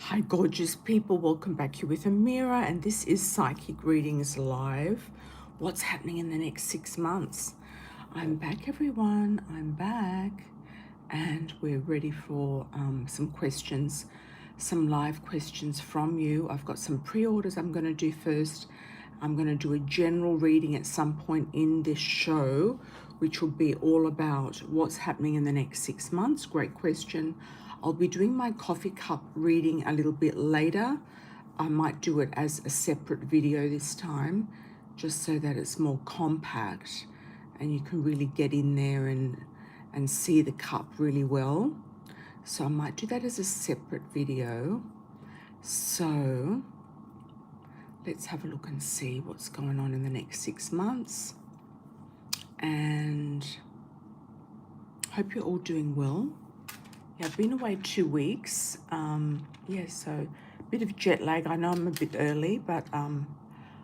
Hi, gorgeous people. Welcome back here with Amira, and this is Psychic Readings Live. What's happening in the next 6 months? I'm back, everyone. I'm back, and we're ready for some questions, some live questions from you. I've got some pre-orders I'm going to do first. I'm going to do a general reading at some point in this show, which will be all about what's happening in the next 6 months. Great question. I'll be doing my coffee cup reading a little bit later. I might do it as a separate video this time, just so that it's more compact and you can really get in there and see the cup really well. So I might do that as a separate video. So let's have a look and see what's going on in the next 6 months. And hope you're all doing well. Yeah, I've been away 2 weeks. So a bit of jet lag. I know I'm a bit early, but I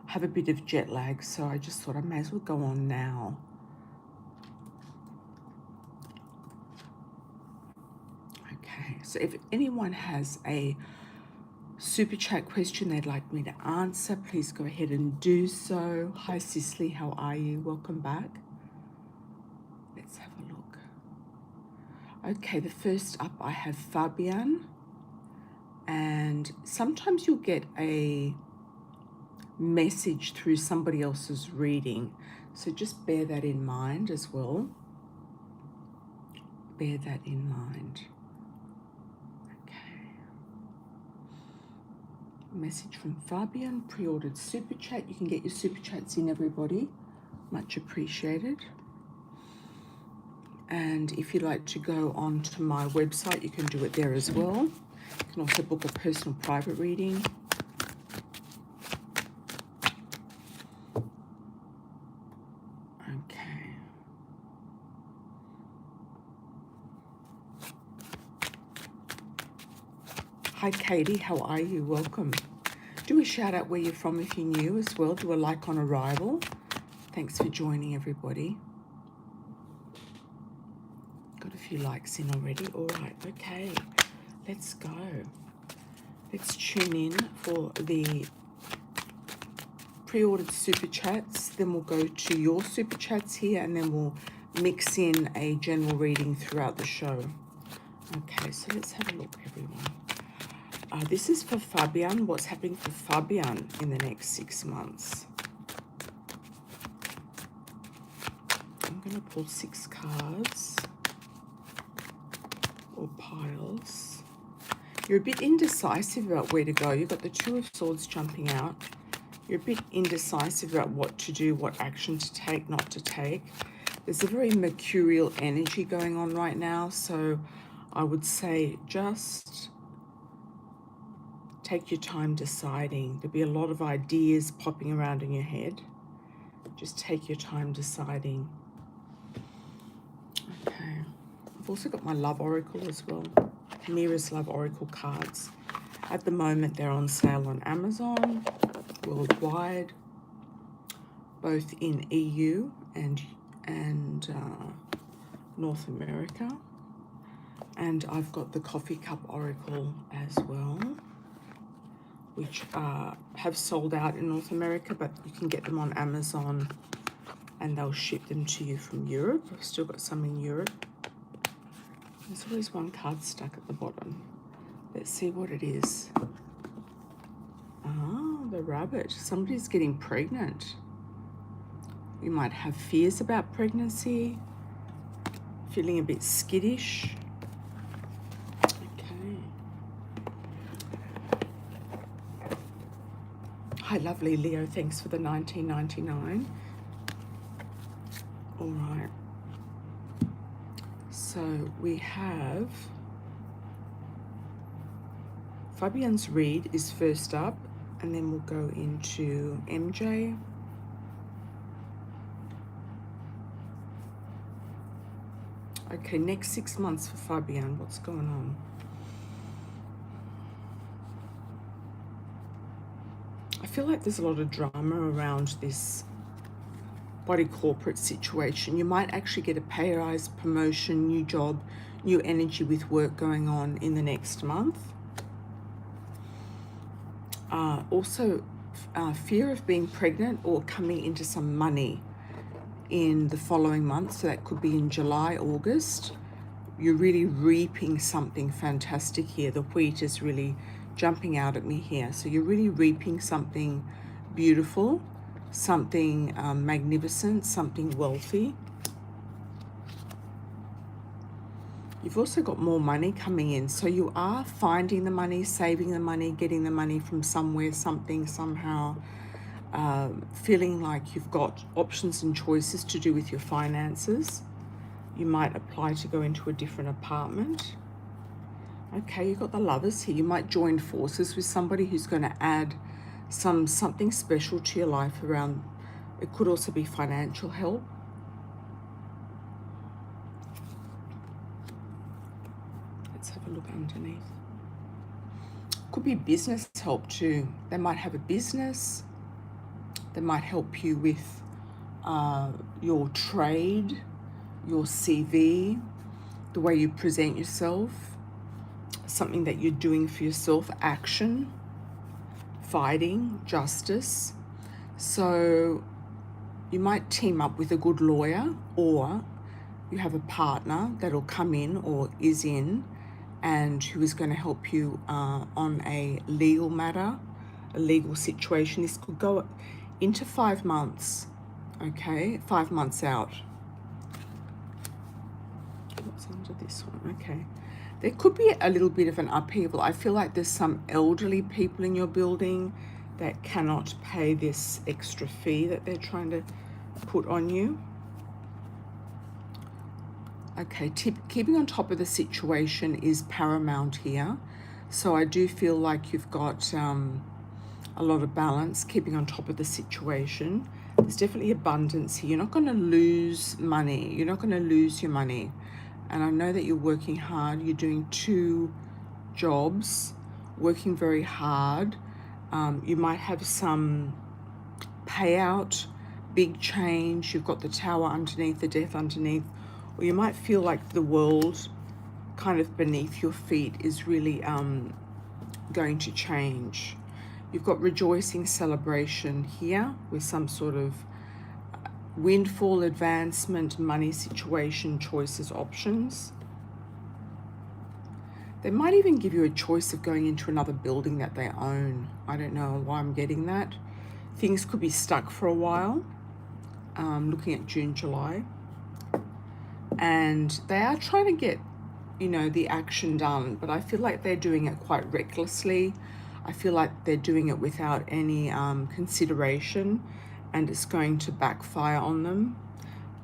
have a bit of jet lag, so I just thought I may as well go on now. Okay, so if anyone has a super chat question they'd like me to answer, please go ahead and do so. Hi, Cicely, how are you? Welcome back. Let's have a look. Okay, the first up I have Fabian, and sometimes you'll get a message through somebody else's reading, so just bear that in mind as well. Bear that in mind. Okay. Message from Fabian, pre-ordered super chat. You can get your super chats in, everybody. Much appreciated. And if you'd like to go on to my website, you can do it there as well. You can also book a personal private reading. Okay. Hi, Katie. How are you? Welcome. Do a shout out where you're from if you're new as well. Do a like on arrival. Thanks for joining, everybody. Got a few likes in already. All right, okay, let's go. Let's tune in for the pre-ordered super chats. Then we'll go to your super chats here, and then we'll mix in a general reading throughout the show. Okay, so let's have a look, everyone. This is for Fabian. What's happening for Fabian in the next 6 months? I'm going to pull 6 cards. Or piles. You're a bit indecisive about where to go. You've got the Two of Swords jumping out. You're a bit indecisive about what to do, what action to take, not to take. There's a very mercurial energy going on right now, so I would say just take your time deciding. There'll be a lot of ideas popping around in your head. Just take your time deciding. Okay. I've also got my Love Oracle as well. Amira's Love Oracle cards. At the moment, they're on sale on Amazon, worldwide, both in EU and North America. And I've got the Coffee Cup Oracle as well, which have sold out in North America, but you can get them on Amazon and they'll ship them to you from Europe. I've still got some in Europe. There's always one card stuck at the bottom. Let's see what it is. Ah, the rabbit. Somebody's getting pregnant. You might have fears about pregnancy, feeling a bit skittish. Okay. Hi, lovely Leo. Thanks for the 19.99. All right. So we have Fabian's read is first up, and then we'll go into MJ. Okay, next 6 months for Fabian. What's going on? I feel like there's a lot of drama around this body corporate situation. You might actually get a pay rise, promotion, new job, new energy with work going on in the next month. Also, fear of being pregnant or coming into some money in the following month. So that could be in July, August. You're really reaping something fantastic here. The wheat is really jumping out at me here. So you're really reaping something beautiful, something magnificent, something wealthy. You've also got more money coming in. So you are finding the money, saving the money, getting the money from somewhere, something, somehow, feeling like you've got options and choices to do with your finances. You might apply to go into a different apartment. Okay, you've got the Lovers here. You might join forces with somebody who's going to add something special to your life around. It could also be financial help. Let's have a look underneath. Could be business help too. They might have a business. They might help you with your trade, your CV, the way you present yourself, something that you're doing for yourself, action, fighting, justice. So you might team up with a good lawyer, or you have a partner that'll come in or is in and who is going to help you on a legal matter, a legal situation. This could go into 5 months, okay? 5 months out. What's under this one? Okay. There could be a little bit of an upheaval. I feel like there's some elderly people in your building that cannot pay this extra fee that they're trying to put on you. Okay, keeping on top of the situation is paramount here. So I do feel like you've got a lot of balance, keeping on top of the situation. There's definitely abundance here. You're not going to lose money. You're not going to lose your money. And I know that you're working hard. You're doing 2 jobs, working very hard. You might have some payout, big change. You've got the Tower underneath, the Death underneath. Or you might feel like the world kind of beneath your feet is really going to change. You've got rejoicing, celebration here with some sort of windfall, advancement, money situation, choices, options. They might even give you a choice of going into another building that they own. I don't know why I'm getting that. Things could be stuck for a while, looking at June, July. And they are trying to get, the action done, but I feel like they're doing it quite recklessly. I feel like they're doing it without any consideration, and it's going to backfire on them.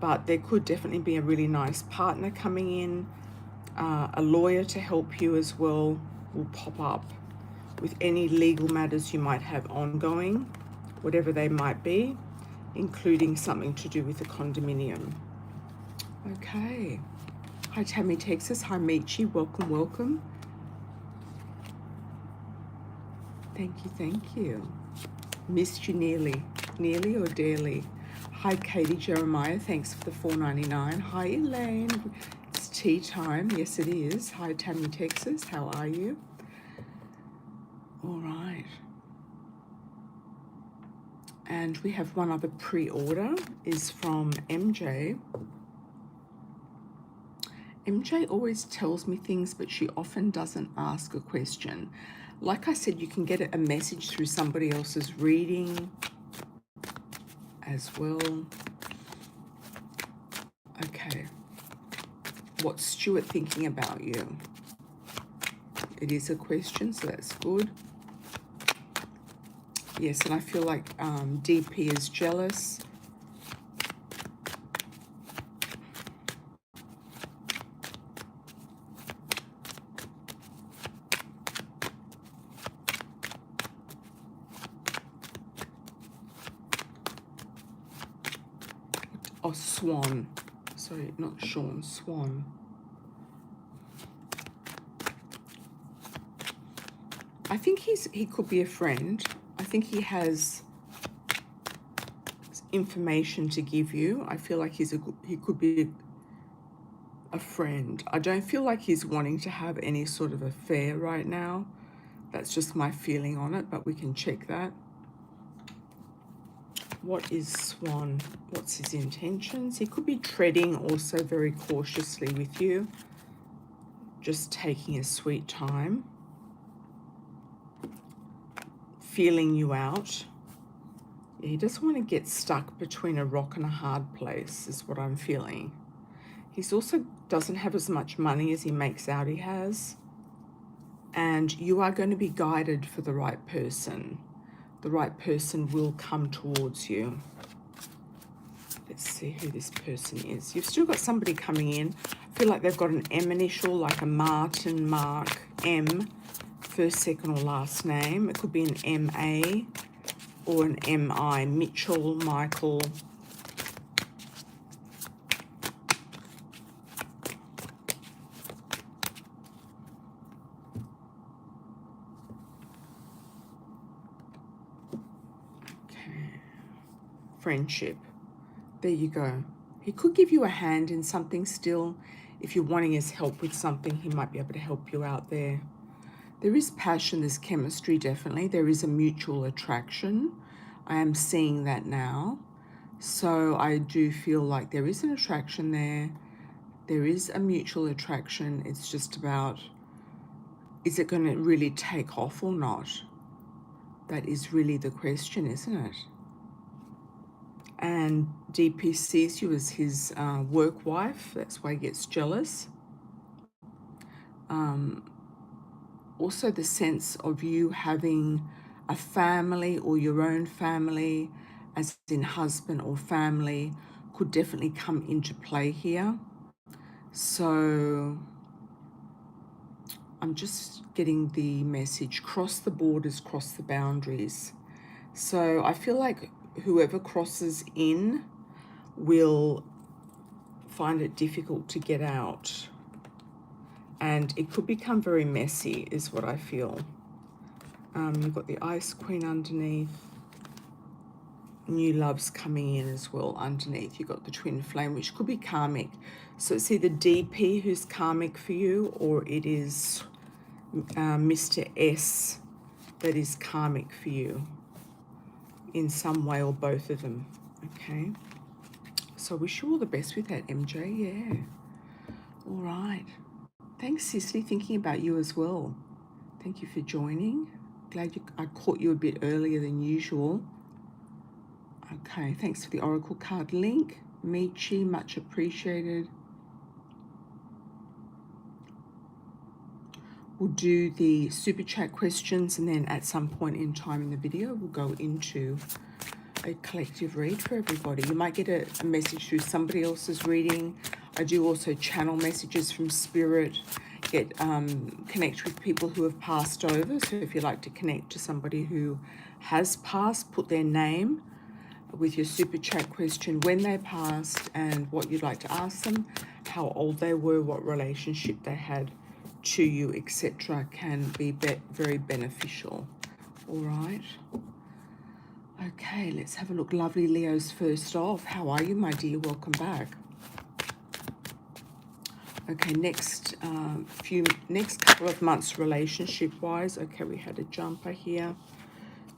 But there could definitely be a really nice partner coming in. A lawyer to help you as well will pop up with any legal matters you might have ongoing, whatever they might be, including something to do with the condominium. Okay. Hi, Tammy, Texas. Hi, Michi. Welcome, welcome. Thank you, thank you. Missed you nearly. Nearly or daily? Hi, Katie Jeremiah. Thanks for the $4.99. Hi, Elaine. It's tea time. Yes, it is. Hi, Tammy, Texas. How are you? All right. And we have one other pre-order, is from MJ. MJ always tells me things, but she often doesn't ask a question. Like I said, you can get a message through somebody else's reading as well. Okay. What's Stuart thinking about you? It is a question, so that's good. Yes, and I feel like DP is jealous. Oh, Swan. Sorry, not Sean, Swan. I think he could be a friend. I think he has information to give you. I feel like he could be a friend. I don't feel like he's wanting to have any sort of affair right now. That's just my feeling on it, but we can check that. What is Swan? What's his intentions? He could be treading also very cautiously with you, just taking a sweet time, feeling you out. He doesn't want to get stuck between a rock and a hard place, is what I'm feeling. He's also doesn't have as much money as he makes out he has. And you are going to be guided for the right person. The right person will come towards you. Let's see who this person is. You've still got somebody coming in. I feel like they've got an M initial, like a Martin, Mark, M, first, second, or last name. It could be an M-A or an M-I, Mitchell, Michael. Okay. Friendship. There you go. He could give you a hand in something still. If you're wanting his help with something, he might be able to help you out there. There is passion, there's chemistry, definitely. There is a mutual attraction. I am seeing that now. So I do feel like there is an attraction there. There is a mutual attraction. It's just about, is it going to really take off or not? That is really the question, isn't it? And DP sees you as his work wife. That's why he gets jealous. Also the sense of you having a family or your own family, as in husband or family, could definitely come into play here. So I'm just getting the message, cross the borders, cross the boundaries. So I feel like whoever crosses in will find it difficult to get out. And it could become very messy, is what I feel. You've got the Ice Queen underneath. New love's coming in as well underneath. You've got the Twin Flame, which could be karmic. So it's either DP who's karmic for you, or it is Mr. S that is karmic for you in some way, or both of them. Okay. So I wish you all the best with that, MJ. Yeah. All right. Thanks, Cicely, thinking about you as well. Thank you for joining. Glad I caught you a bit earlier than usual. Okay, thanks for the Oracle card link. Michi, much appreciated. We'll do the super chat questions, and then at some point in time in the video, we'll go into a collective read for everybody. You might get a message through somebody else's reading. I do also channel messages from Spirit, connect with people who have passed over. So if you'd like to connect to somebody who has passed, put their name with your super chat question, when they passed, and what you'd like to ask them, how old they were, what relationship they had to you, etc., can be very beneficial. All right. Okay, let's have a look. Lovely Leo's first off. How are you, my dear? Welcome back. Okay, next couple of months relationship-wise. Okay, we had a jumper here.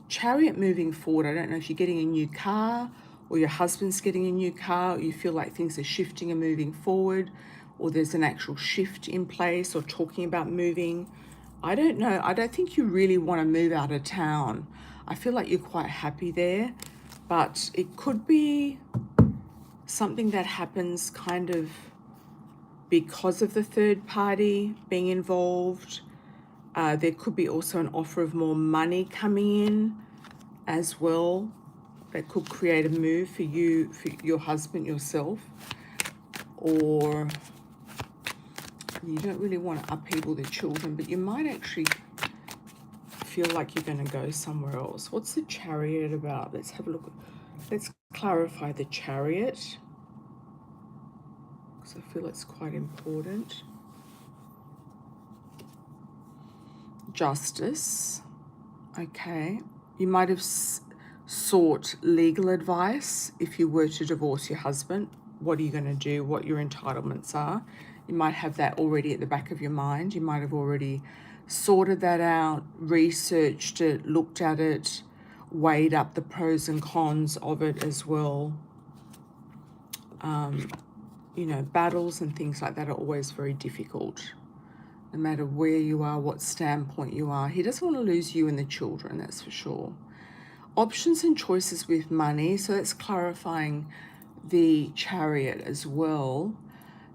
Chariot moving forward. I don't know if you're getting a new car, or your husband's getting a new car, or you feel like things are shifting and moving forward, or there's an actual shift in place, or talking about moving. I don't know. I don't think you really want to move out of town. I feel like you're quite happy there, but it could be something that happens kind of because of the third party being involved. There could be also an offer of more money coming in as well that could create a move for you, for your husband, yourself, or you don't really want to upheaval the children, but you might actually feel like you're going to go somewhere else. What's the Chariot about? Let's have a look. Let's clarify the Chariot, because I feel it's quite important. Justice. Okay. You might have sought legal advice if you were to divorce your husband. What are you going to do? What your entitlements are. You might have that already at the back of your mind. You might have already sorted that out, researched it, looked at it, weighed up the pros and cons of it as well. You know, battles and things like that are always very difficult, no matter where you are, what standpoint you are. He doesn't want to lose you and the children, that's for sure. Options and choices with money. So that's clarifying the Chariot as well.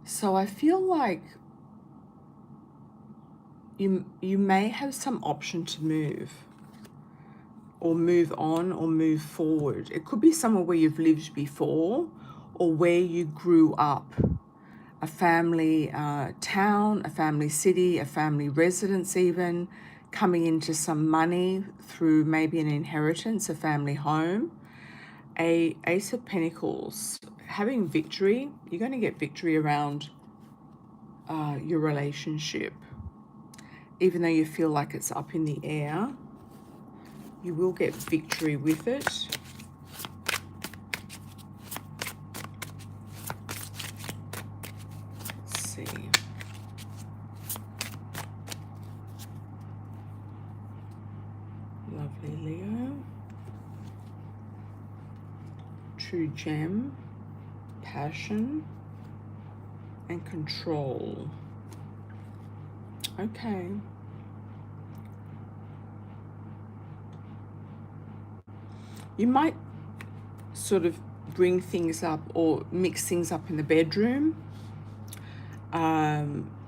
So I feel like you may have some option to move, or move on, or move forward. It could be somewhere where you've lived before, or where you grew up. A family town, a family city, a family residence even, coming into some money through maybe an inheritance, a family home. A Ace of Pentacles, having victory. You're going to get victory around your relationship. Even though you feel like it's up in the air, you will get victory with it. Let's see. Lovely Leo. True gem, passion, and control. Okay. You might sort of bring things up or mix things up in the bedroom.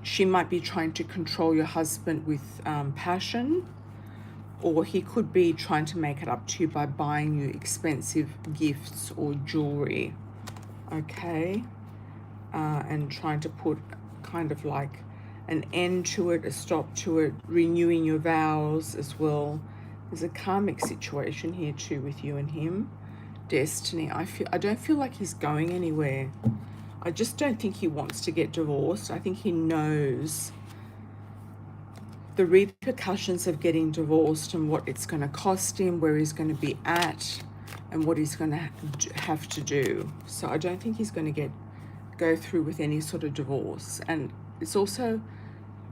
She might be trying to control your husband with passion, or he could be trying to make it up to you by buying you expensive gifts or jewelry. Okay. And trying to put kind of like an end to it, a stop to it, renewing your vows as well. There's a karmic situation here too with you and him. Destiny. I don't feel like he's going anywhere. I just don't think he wants to get divorced. I think he knows the repercussions of getting divorced and what it's going to cost him, where he's going to be at, and what he's going to have to do. So I don't think he's going to go through with any sort of divorce. And it's also,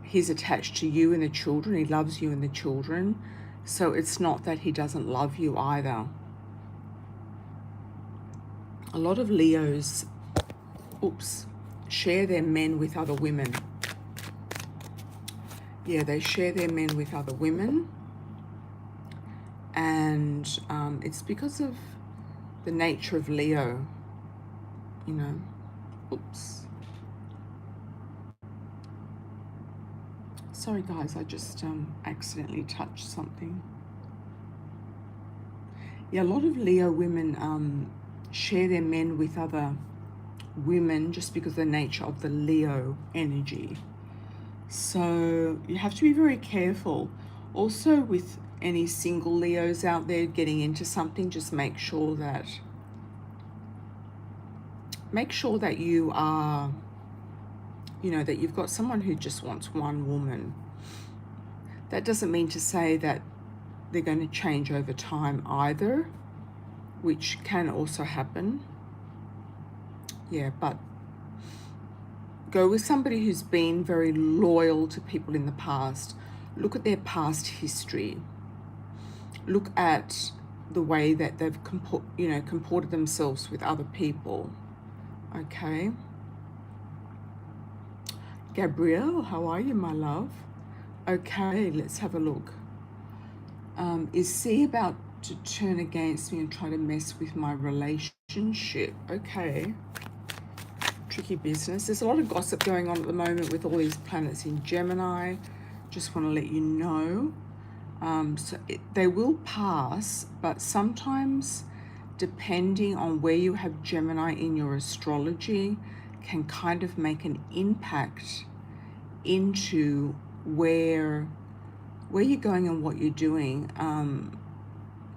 he's attached to you and the children. He loves you and the children. So it's not that he doesn't love you either. A lot of Leos, share their men with other women. Yeah, they share their men with other women. And it's because of the nature of Leo, you know. Sorry guys, I just accidentally touched something. Yeah, a lot of Leo women share their men with other women just because of the nature of the Leo energy. So you have to be very careful. Also with any single Leos out there getting into something, just make sure that you are, you know, that you've got someone who just wants one woman. That doesn't mean to say that they're going to change over time either, which can also happen. Yeah, but go with somebody who's been very loyal to people in the past. Look at their past history. Look at the way that they've comported themselves with other people. Okay. Gabrielle, how are you, my love? Okay, let's have a look. Is C about to turn against me and try to mess with my relationship? Okay. Tricky business. There's a lot of gossip going on at the moment with all these planets in Gemini. Just want to let you know. They will pass, but sometimes, depending on where you have Gemini in your astrology, can kind of make an impact into where you're going and what you're doing.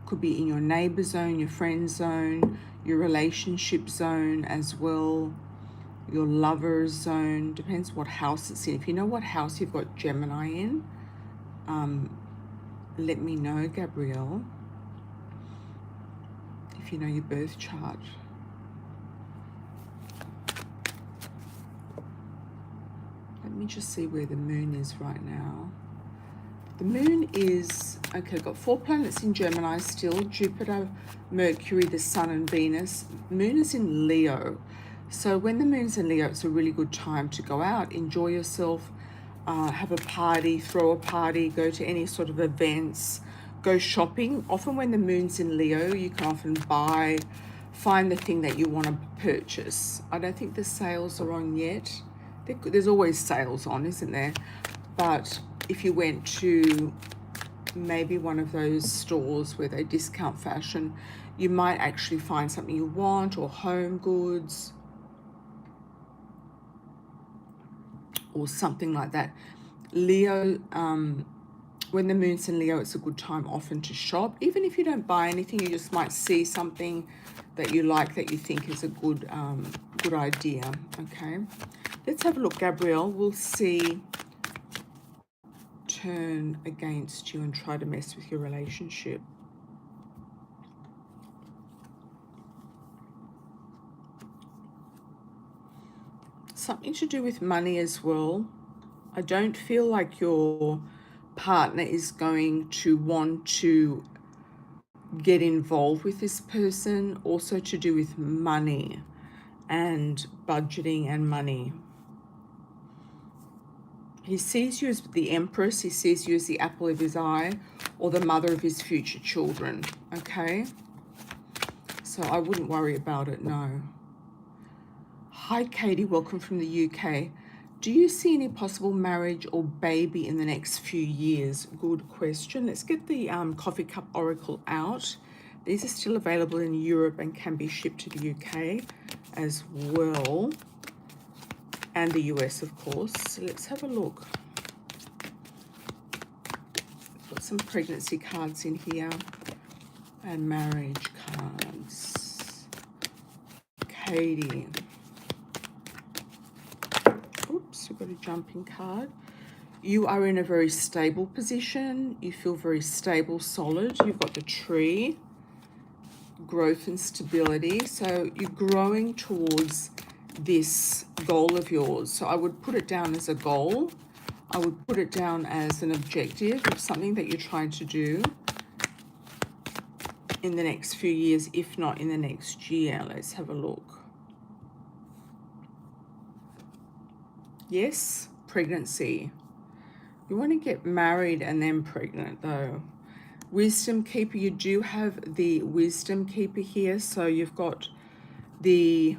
Could be in your neighbor zone, your friend zone, your relationship zone as well, your lover zone. Depends what house it's in. If you know what house you've got Gemini in, let me know, Gabrielle, if you know your birth chart. me just see where the moon is right now. The moon is, okay, got 4 planets in Gemini still, Jupiter, Mercury, the Sun and Venus. Moon is in Leo. So when the moon's in Leo, it's a really good time to go out, enjoy yourself, have a party, throw a party, go to any sort of events, go shopping. Often when the moon's in Leo, you can often find the thing that you want to purchase. I don't think the sales are on yet. There's always sales on, isn't there? But if you went to maybe one of those stores where they discount fashion, you might actually find something you want, or home goods or something like that. Leo, when the moon's in Leo, it's a good time often to shop. Even if you don't buy anything, you just might see something that you like, that you think is a good idea. Okay, let's have a look, Gabrielle. We'll see turn against you and try to mess with your relationship. Something to do with money as well. I don't feel like your partner is going to want to get involved with this person. Also to do with money and budgeting and money. He sees you as the Empress. He sees you as the apple of his eye, or the mother of his future children. Okay, so I wouldn't worry about it, no. Hi Katie, welcome from the UK. Do you see any possible marriage or baby in the next few years? Good question. Let's get the coffee cup oracle out. These are still available in Europe and can be shipped to the UK as well, and the US, of course. So let's have a look. Got some pregnancy cards in here and marriage cards. Katie. Oops, we've got a jumping card. You are in a very stable position. You feel very stable, solid. You've got the tree, growth and stability. So you're growing towards this goal of yours. So I would put it down as a goal. I would put it down as an objective of something that you're trying to do in the next few years, if not in the next year. Let's have a look. Yes, pregnancy. You want to get married and then pregnant though. Wisdom keeper, you do have the wisdom keeper here. So you've got the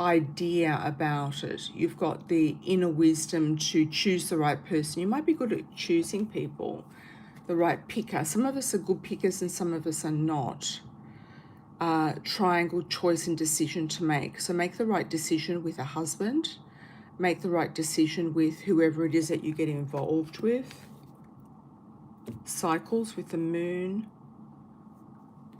idea about it. You've got the inner wisdom to choose the right person. You might be good at choosing people, the right picker. Some of us are good pickers and some of us are not. Triangle, choice and decision to make. So make the right decision with a husband. Make the right decision with whoever it is that you get involved with. Cycles with the moon.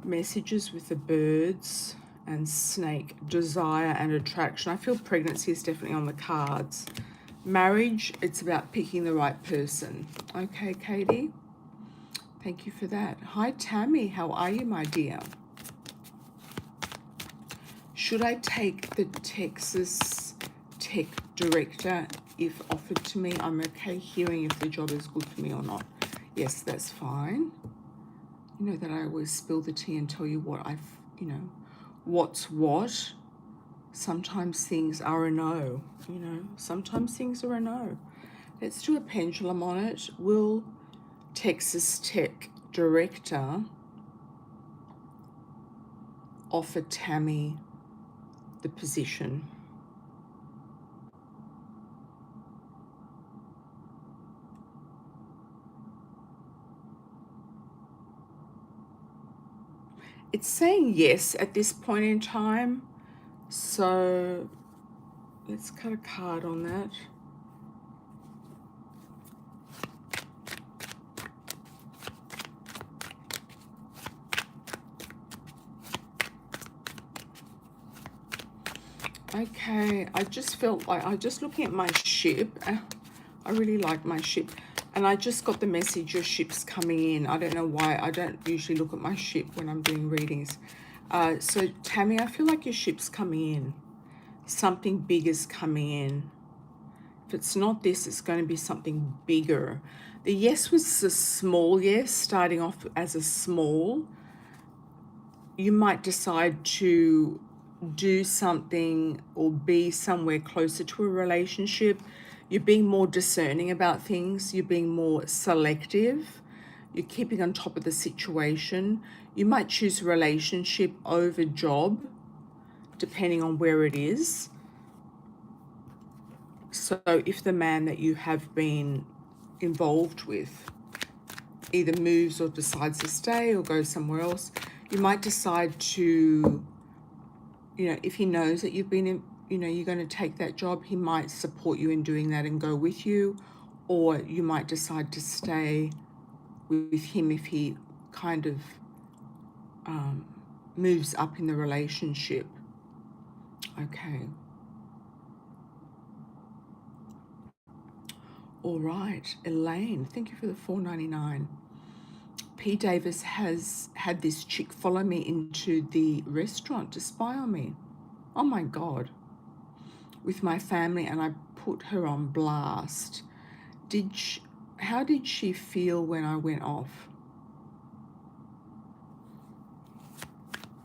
Messages with the birds. And snake, desire and attraction. I feel pregnancy is definitely on the cards. Marriage, it's about picking the right person. Okay, Katie. Thank you for that. Hi, Tammy. How are you, my dear? Should I take the Texas Tech Director if offered to me? I'm okay hearing if the job is good for me or not. Yes, that's fine. You know that I always spill the tea and tell you what what's what. Sometimes things are a no, sometimes things are a no. Let's do a pendulum on it. Will Texas Tech Director offer Tammy the position? It's saying yes at this point in time. So let's cut a card on that. Okay, I just felt like, I just looking at my ship. I really like my ship. And I just got the message, your ship's coming in. I don't know why. I don't usually look at my ship when I'm doing readings. So Tammy, I feel like your ship's coming in. Something big is coming in. If it's not this, it's going to be something bigger. The yes was a small yes, starting off as a small. You might decide to do something or be somewhere closer to a relationship. You're being more discerning about things. You're being more selective. You're keeping on top of the situation. You might choose relationship over job, depending on where it is. So if the man that you have been involved with either moves or decides to stay or go somewhere else, you might decide to, if he knows that you've been in, you're going to take that job, he might support you in doing that and go with you, or you might decide to stay with him if he kind of moves up in the relationship. Okay. All right, Elaine, thank you for the $4.99. P. Davis has had this chick follow me into the restaurant to spy on me. Oh my God. With my family, and I put her on blast. How did she feel when I went off?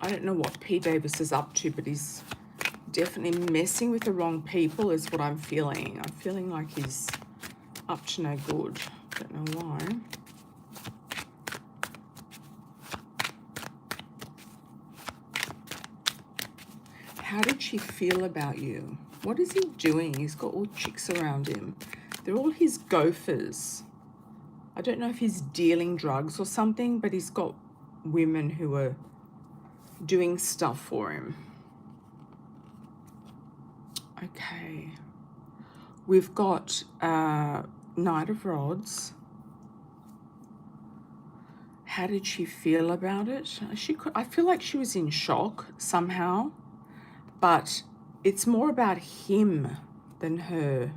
I don't know what P. Davis is up to, but he's definitely messing with the wrong people is what I'm feeling. I'm feeling like he's up to no good. Don't know why. How did she feel about you? What is he doing? He's got all chicks around him. They're all his gophers. I don't know if he's dealing drugs or something, but he's got women who are doing stuff for him. Okay. We've got Knight of Rods. How did she feel about it? I feel like she was in shock somehow, but it's more about him than her.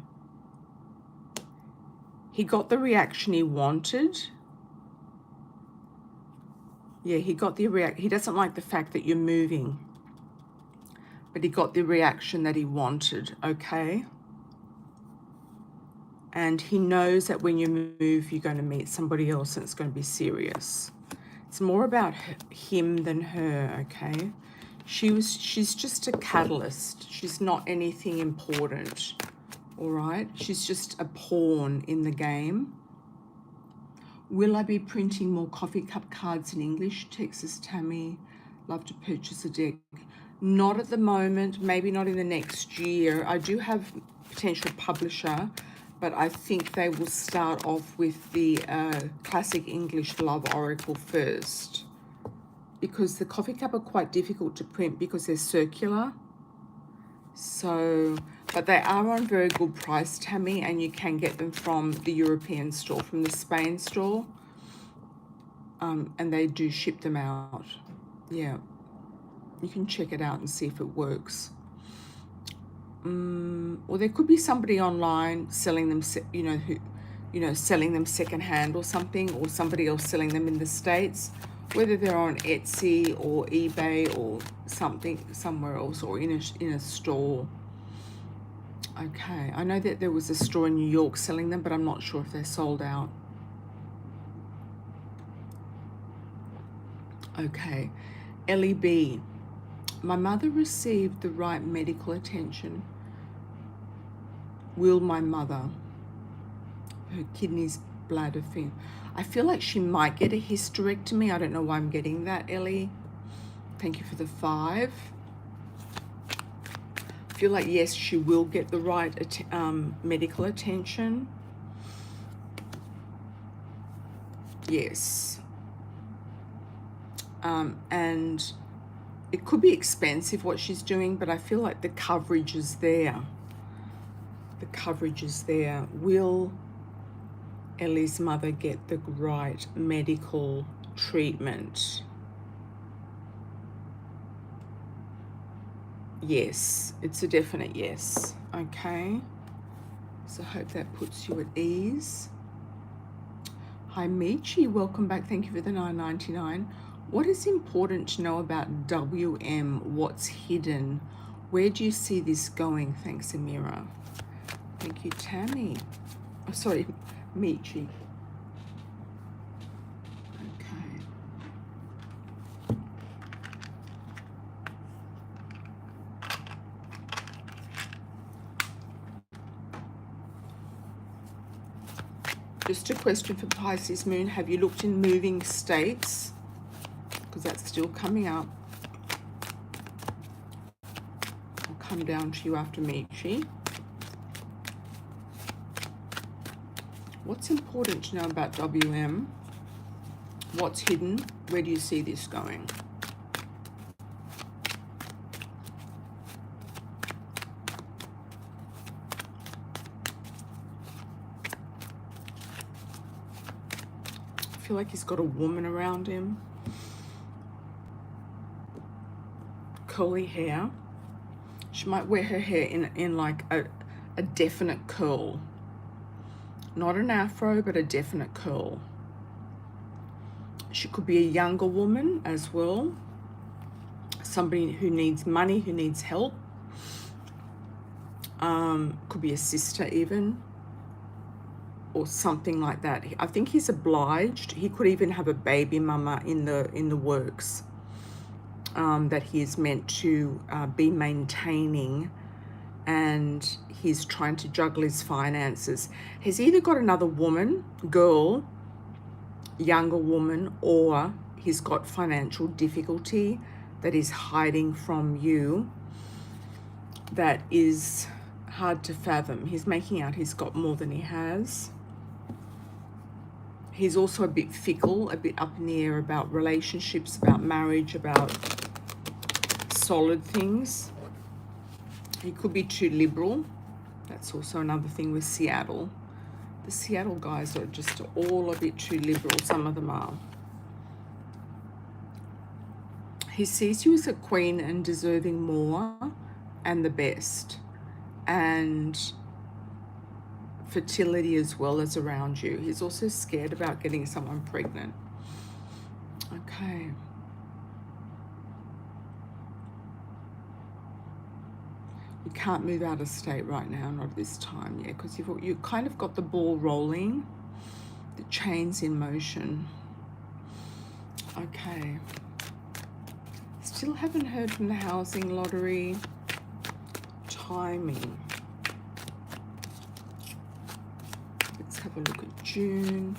He got the reaction he wanted. Yeah, he got the he doesn't like the fact that you're moving, but he got the reaction that he wanted, okay? And he knows that when you move, you're going to meet somebody else and it's going to be serious. It's more about him than her, okay? She's just a catalyst. She's not anything important, all right? She's just a pawn in the game. Will I be printing more coffee cup cards in English? Texas Tammy, love to purchase a deck. Not at the moment, maybe not in the next year. I do have potential publisher, but I think they will start off with the Classic English Love Oracle first, because the coffee cup are quite difficult to print because they're circular. So, but they are on very good price, Tammy, and you can get them from the European store, from the Spain store, and they do ship them out. Yeah, you can check it out and see if it works. Or there could be somebody online selling them, selling them secondhand or something, or somebody else selling them in the States, whether they're on Etsy or eBay or something somewhere else, or in a store. Okay, I know that there was a store in New York selling them, but I'm not sure if they're sold out. Okay, Ellie B. My mother received the right medical attention. Will my mother? Her kidneys, bladder thing. I feel like she might get a hysterectomy. I don't know why I'm getting that, Ellie. Thank you for the 5. I feel like, yes, she will get the right medical attention. Yes. And it could be expensive what she's doing, but I feel like the coverage is there. The coverage is there. Will Ellie's mother get the right medical treatment? Yes, it's a definite yes. Okay, so I hope that puts you at ease. Hi Michi, welcome back. Thank you for the $9.99. What is important to know about WM? What's hidden? Where do you see this going? Thanks, Amira. Thank you, Tammy. Oh, sorry, Michi. Okay. Just a question for Pisces Moon. Have you looked in moving states? Because that's still coming up. I'll come down to you after Michi. What's important to know about WM? What's hidden? Where do you see this going? I feel like he's got a woman around him. Curly hair. She might wear her hair in like a definite curl. Not an afro, but a definite curl. She could be a younger woman as well. Somebody who needs money, who needs help. Could be a sister even. Or something like that. I think he's obliged. He could even have a baby mama in the works that he is meant to be maintaining, and he's trying to juggle his finances. He's either got another woman, girl, younger woman, or he's got financial difficulty that is hiding from you that is hard to fathom. He's making out he's got more than he has. He's also a bit fickle, a bit up in the air about relationships, about marriage, about solid things. He could be too liberal. That's also another thing with Seattle. The Seattle guys are just all a bit too liberal. Some of them are. He sees you as a queen and deserving more and the best. And fertility as well as around you. He's also scared about getting someone pregnant. Okay. You can't move out of state right now, not at this time, yeah, because you've kind of got the ball rolling, the chains in motion. Okay. Still haven't heard from the housing lottery. Timing. Let's have a look at June.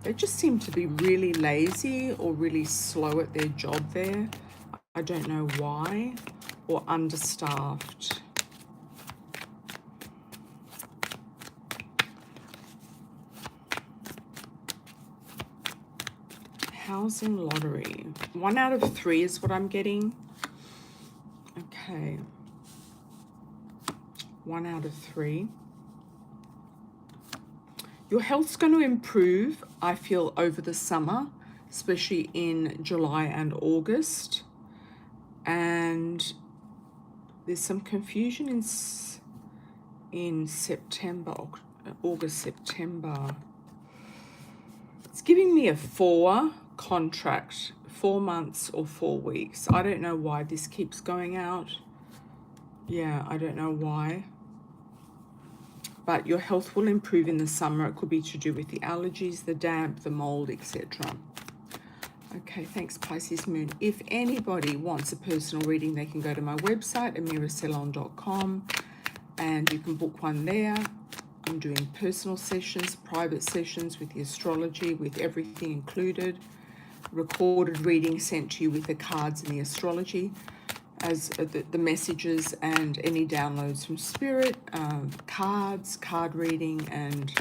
They just seem to be really lazy or really slow at their job there. I don't know why. Or understaffed. Housing lottery. 1 out of 3 is what I'm getting. Okay. 1 out of 3. Your health's going to improve, I feel, over the summer, especially in July and August. And there's some confusion in September, August, September. It's giving me a 4 contract, 4 months or 4 weeks. I don't know why this keeps going out. Yeah, I don't know why. But your health will improve in the summer. It could be to do with the allergies, the damp, the mold, etc. Okay, thanks, Pisces Moon. If anybody wants a personal reading, they can go to my website, amiracelon.com, and you can book one there. I'm doing personal sessions, private sessions with the astrology, with everything included. Recorded reading sent to you with the cards and the astrology, as the messages and any downloads from spirit, cards, card reading, and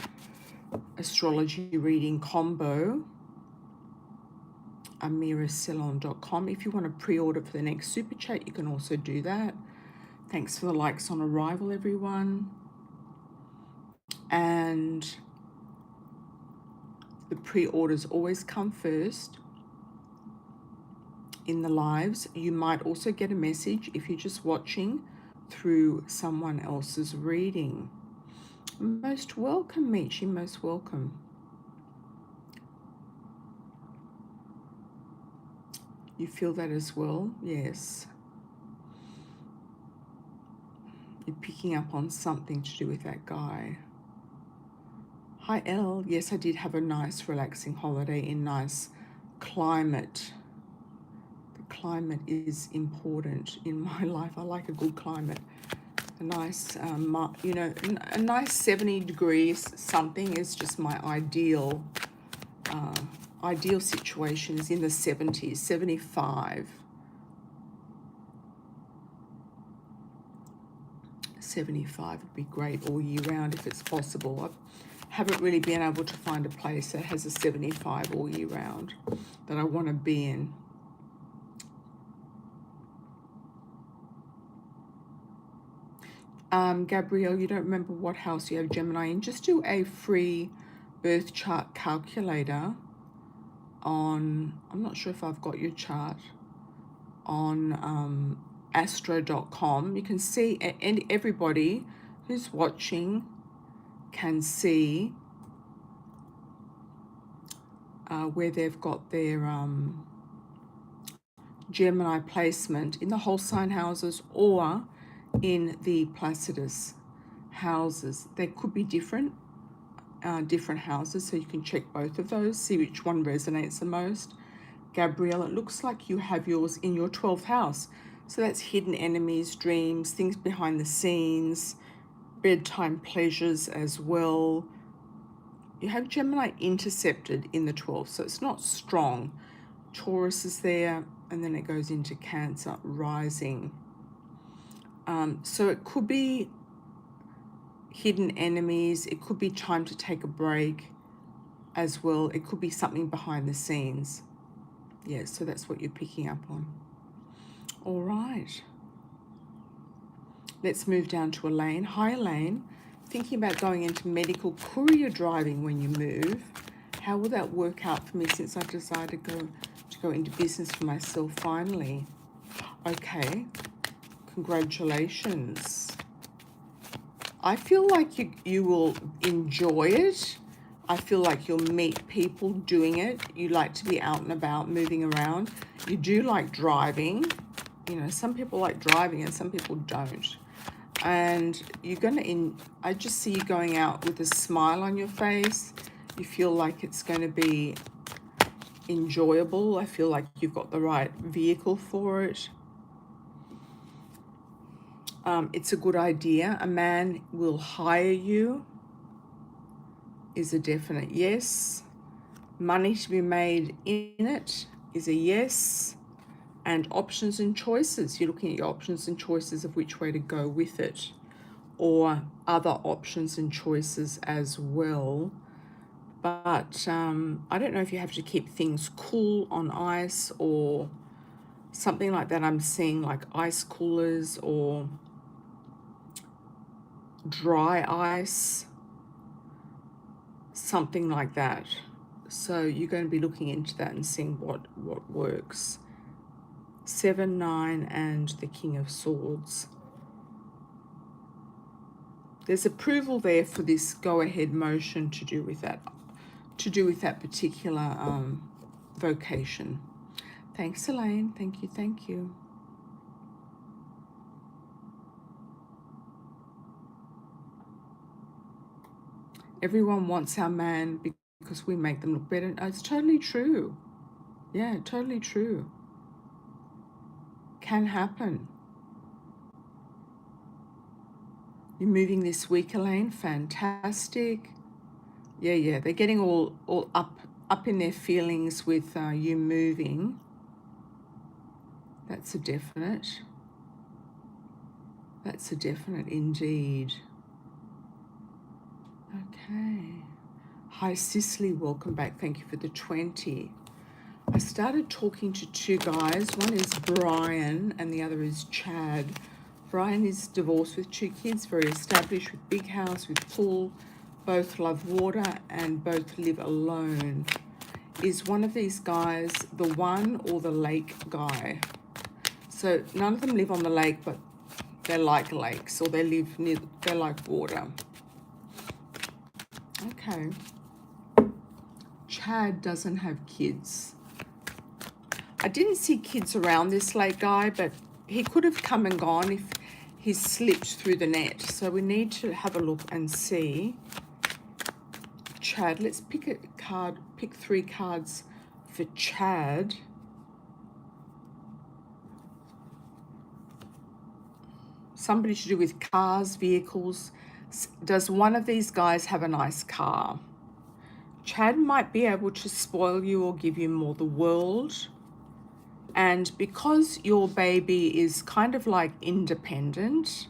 astrology reading combo. Amiracelon.com. If you want to pre-order for the next super chat, you can also do that. Thanks for the likes on arrival, everyone. And the pre-orders always come first in the lives. You might also get a message if you're just watching through someone else's reading. Most welcome, Michi, most welcome. You feel that as well? Yes. You're picking up on something to do with that guy. Hi, Elle. Yes, I did have a nice, relaxing holiday in nice climate. The climate is important in my life. I like a good climate. A nice, a nice 70 degrees something is just my ideal situation is in the 70s, 75. 75 would be great all year round if it's possible. I haven't really been able to find a place that has a 75 all year round that I want to be in. Gabrielle, you don't remember what house you have Gemini in. Just do a free birth chart calculator on, I'm not sure if I've got your chart, on astro.com. You can see, and everybody who's watching can see where they've got their Gemini placement in the whole sign houses or in the Placidus houses. They could be different houses, so you can check both of those, see which one resonates the most. Gabrielle, it looks like you have yours in your 12th house. So that's hidden enemies, dreams, things behind the scenes, bedtime pleasures as well. You have Gemini intercepted in the 12th, so it's not strong. Taurus is there, and then it goes into Cancer rising. So it could be hidden enemies. It could be time to take a break as well. It could be something behind the scenes. Yeah, so that's what you're picking up on. All right. Let's move down to Elaine. Hi, Elaine. Thinking about going into medical courier driving when you move. How will that work out for me since I decided to go into business for myself finally? Okay. Congratulations. I feel like you will enjoy it. I feel like you'll meet people doing it. You like to be out and about, moving around. You do like driving. You know, some people like driving and some people don't. And you're going to, I just see you going out with a smile on your face. You feel like it's going to be enjoyable. I feel like you've got the right vehicle for it. It's a good idea. A man will hire you is a definite yes. Money to be made in it is a yes. And options and choices. You're looking at your options and choices of which way to go with it, or other options and choices as well. But I don't know if you have to keep things cool on ice or something like that. I'm seeing like ice coolers or dry ice, something like that. So you're going to be looking into that and seeing what works. 7, 9, and the King of Swords. There's approval there for this go-ahead motion to do with that particular vocation. Thanks, Elaine. Thank you, thank you. Everyone wants our man because we make them look better. It's totally true. Yeah, totally true. Can happen. You're moving this week, Elaine. Fantastic. Yeah. They're getting all up in their feelings with you moving. That's a definite. That's a definite indeed. Okay. Hi, Cicely. Welcome back. Thank you for the 20. I started talking to two guys. One is Brian and the other is Chad. Brian is divorced with 2 kids, very established, with big house, with pool. Both love water and both live alone. Is one of these guys the one or the lake guy? So none of them live on the lake, but they like lakes, or they live near, they like water. Okay. Chad doesn't have kids. I didn't see kids around this lake guy, but he could have come and gone if he's slipped through the net. So we need to have a look and see. Chad, let's pick a card, pick 3 cards for Chad. Somebody to do with cars, vehicles. Does one of these guys have a nice car? Chad might be able to spoil you or give you more the world. And because your baby is kind of like independent,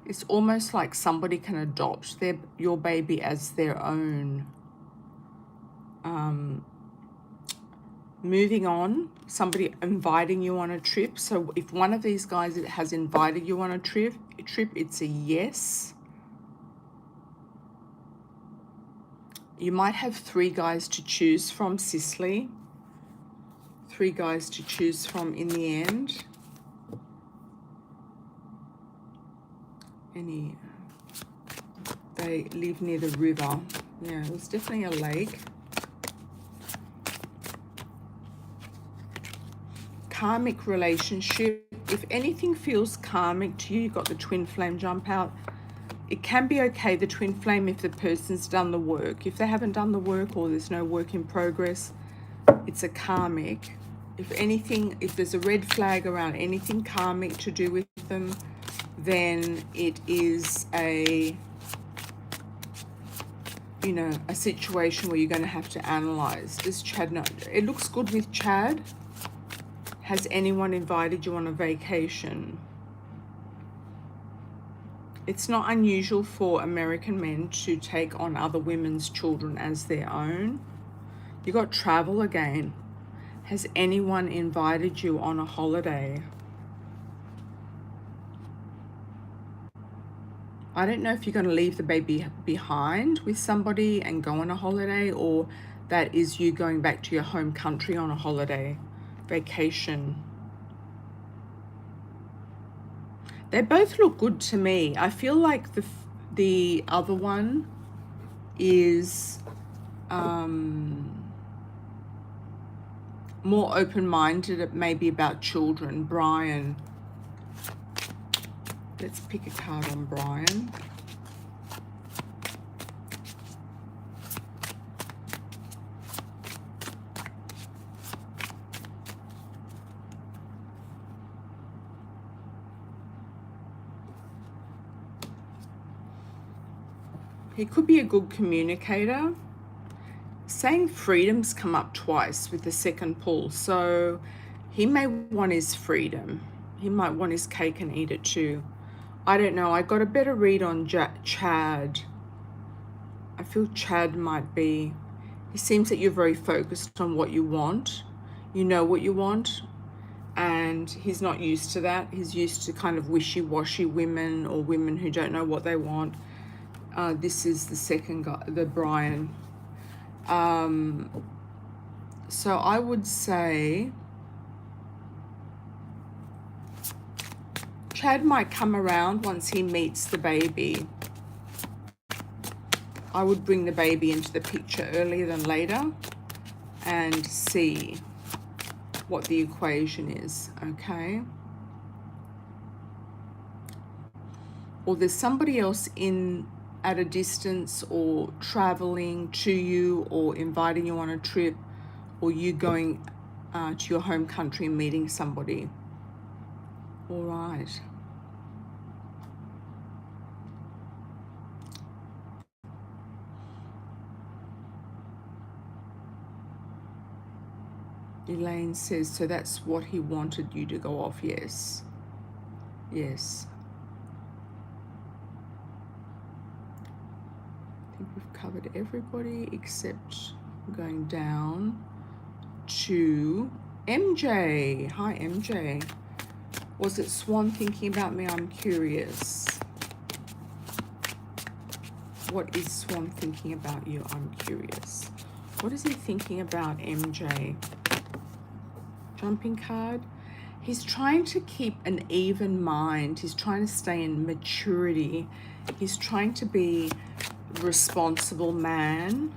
it's almost like somebody can adopt your baby as their own. Moving on, somebody inviting you on a trip. So if one of these guys has invited you on a trip, it's a yes. You might have 3 guys to choose from, Cicely. 3 guys to choose from in the end. They live near the river. Yeah, it was definitely a lake. Karmic relationship. If anything feels karmic to you, you've got the twin flame jump out. It can be okay, the twin flame, if the person's done the work. If they haven't done the work or there's no work in progress, it's a karmic. If anything, if there's a red flag around anything karmic to do with them, then it is a situation where you're going to have to analyze. Does Chad know? It looks good with Chad. Has anyone invited you on a vacation? It's not unusual for American men to take on other women's children as their own. You got travel again. Has anyone invited you on a holiday? I don't know if you're going to leave the baby behind with somebody and go on a holiday, or that is you going back to your home country on a holiday, vacation. They both look good to me. I feel like the other one is more open-minded, maybe about children. Brian. Let's pick a card on Brian. He could be a good communicator. Saying freedom's come up twice with the second pull. So he may want his freedom. He might want his cake and eat it too. I don't know. I got a better read on Chad. I feel Chad might be... It seems that you're very focused on what you want. You know what you want. And he's not used to that. He's used to kind of wishy-washy women, or women who don't know what they want. This is the second guy, the Brian. So I would say Chad might come around once he meets the baby. I would bring the baby into the picture earlier than later and see what the equation is, okay? Or there's somebody else at a distance, or traveling to you, or inviting you on a trip, or you going to your home country and meeting somebody. All right. Elaine says, so that's what he wanted you to go off. Yes. Yes. I think we've covered everybody except going down to MJ. Hi, MJ. Was it Swan thinking about me? I'm curious. What is Swan thinking about you? I'm curious. What is he thinking about, MJ? Jumping card. He's trying to keep an even mind. He's trying to stay in maturity. He's trying to be a responsible man.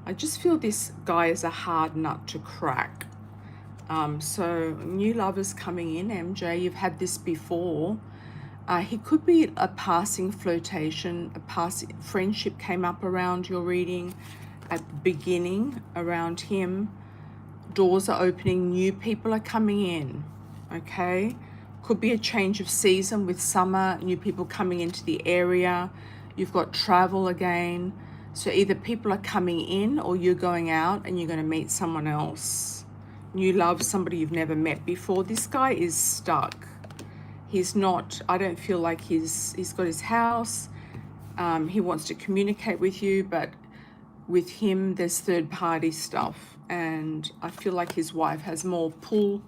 I just feel this guy is a hard nut to crack. So new lovers coming in, MJ. You've had this before. He could be a passing flirtation, a passing friendship came up around your reading at the beginning around him. Doors are opening, new people are coming in, okay? Could be a change of season with summer, new people coming into the area. You've got travel again. So either people are coming in or you're going out and you're going to meet someone else. New love, somebody you've never met before. This guy is stuck. He's not, I don't feel like he's got his house. He wants to communicate with you, but with him, there's third party stuff. And I feel like his wife has more pull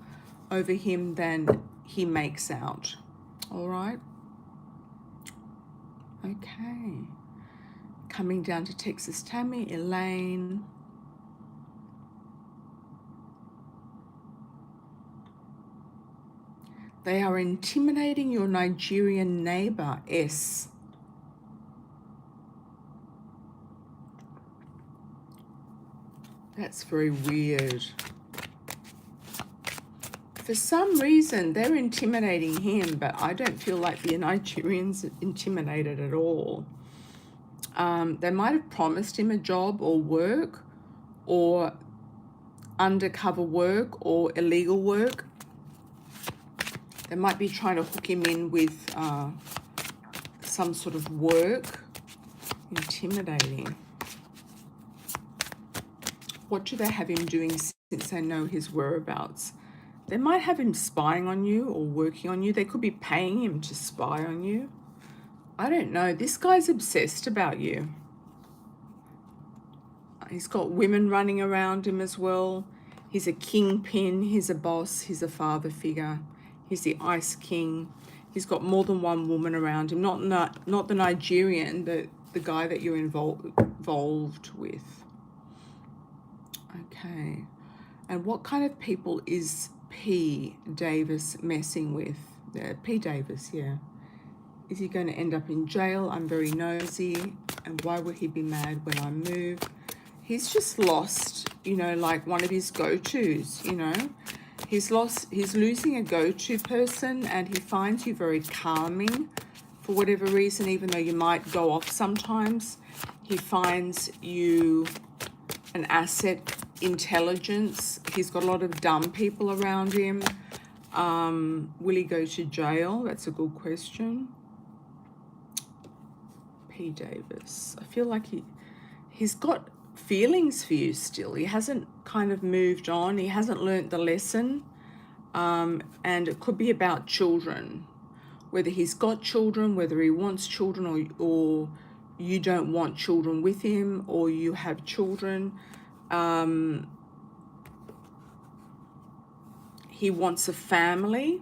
over him than he makes out. All right. Okay. Coming down to Texas, Tammy, Elaine. They are intimidating your Nigerian neighbor, S. That's very weird. For some reason, they're intimidating him, but I don't feel like the Nigerians intimidated at all. They might have promised him a job or work or undercover work or illegal work. They might be trying to hook him in with some sort of work. Intimidating. What do they have him doing since they know his whereabouts? They might have him spying on you or working on you. They could be paying him to spy on you. I don't know. This guy's obsessed about you. He's got women running around him as well. He's a kingpin. He's a boss. He's a father figure. He's the Ice King. He's got more than one woman around him. Not the Nigerian, the guy that you're involved with. Okay. And what kind of people is P. Davis messing with? P. Davis, yeah. Is he going to end up in jail? I'm very nosy. And why would he be mad when I move? He's just lost, like one of his go-tos, He's losing a go-to person, and he finds you very calming for whatever reason, even though you might go off sometimes. He finds you an asset, intelligence. He's got a lot of dumb people around him. Will he go to jail? That's a good question. P. Davis. I feel like he's got feelings for you still. He hasn't kind of moved on. He hasn't learnt the lesson. And it could be about children. Whether he's got children, whether he wants children, or you don't want children with him, or you have children. He wants a family.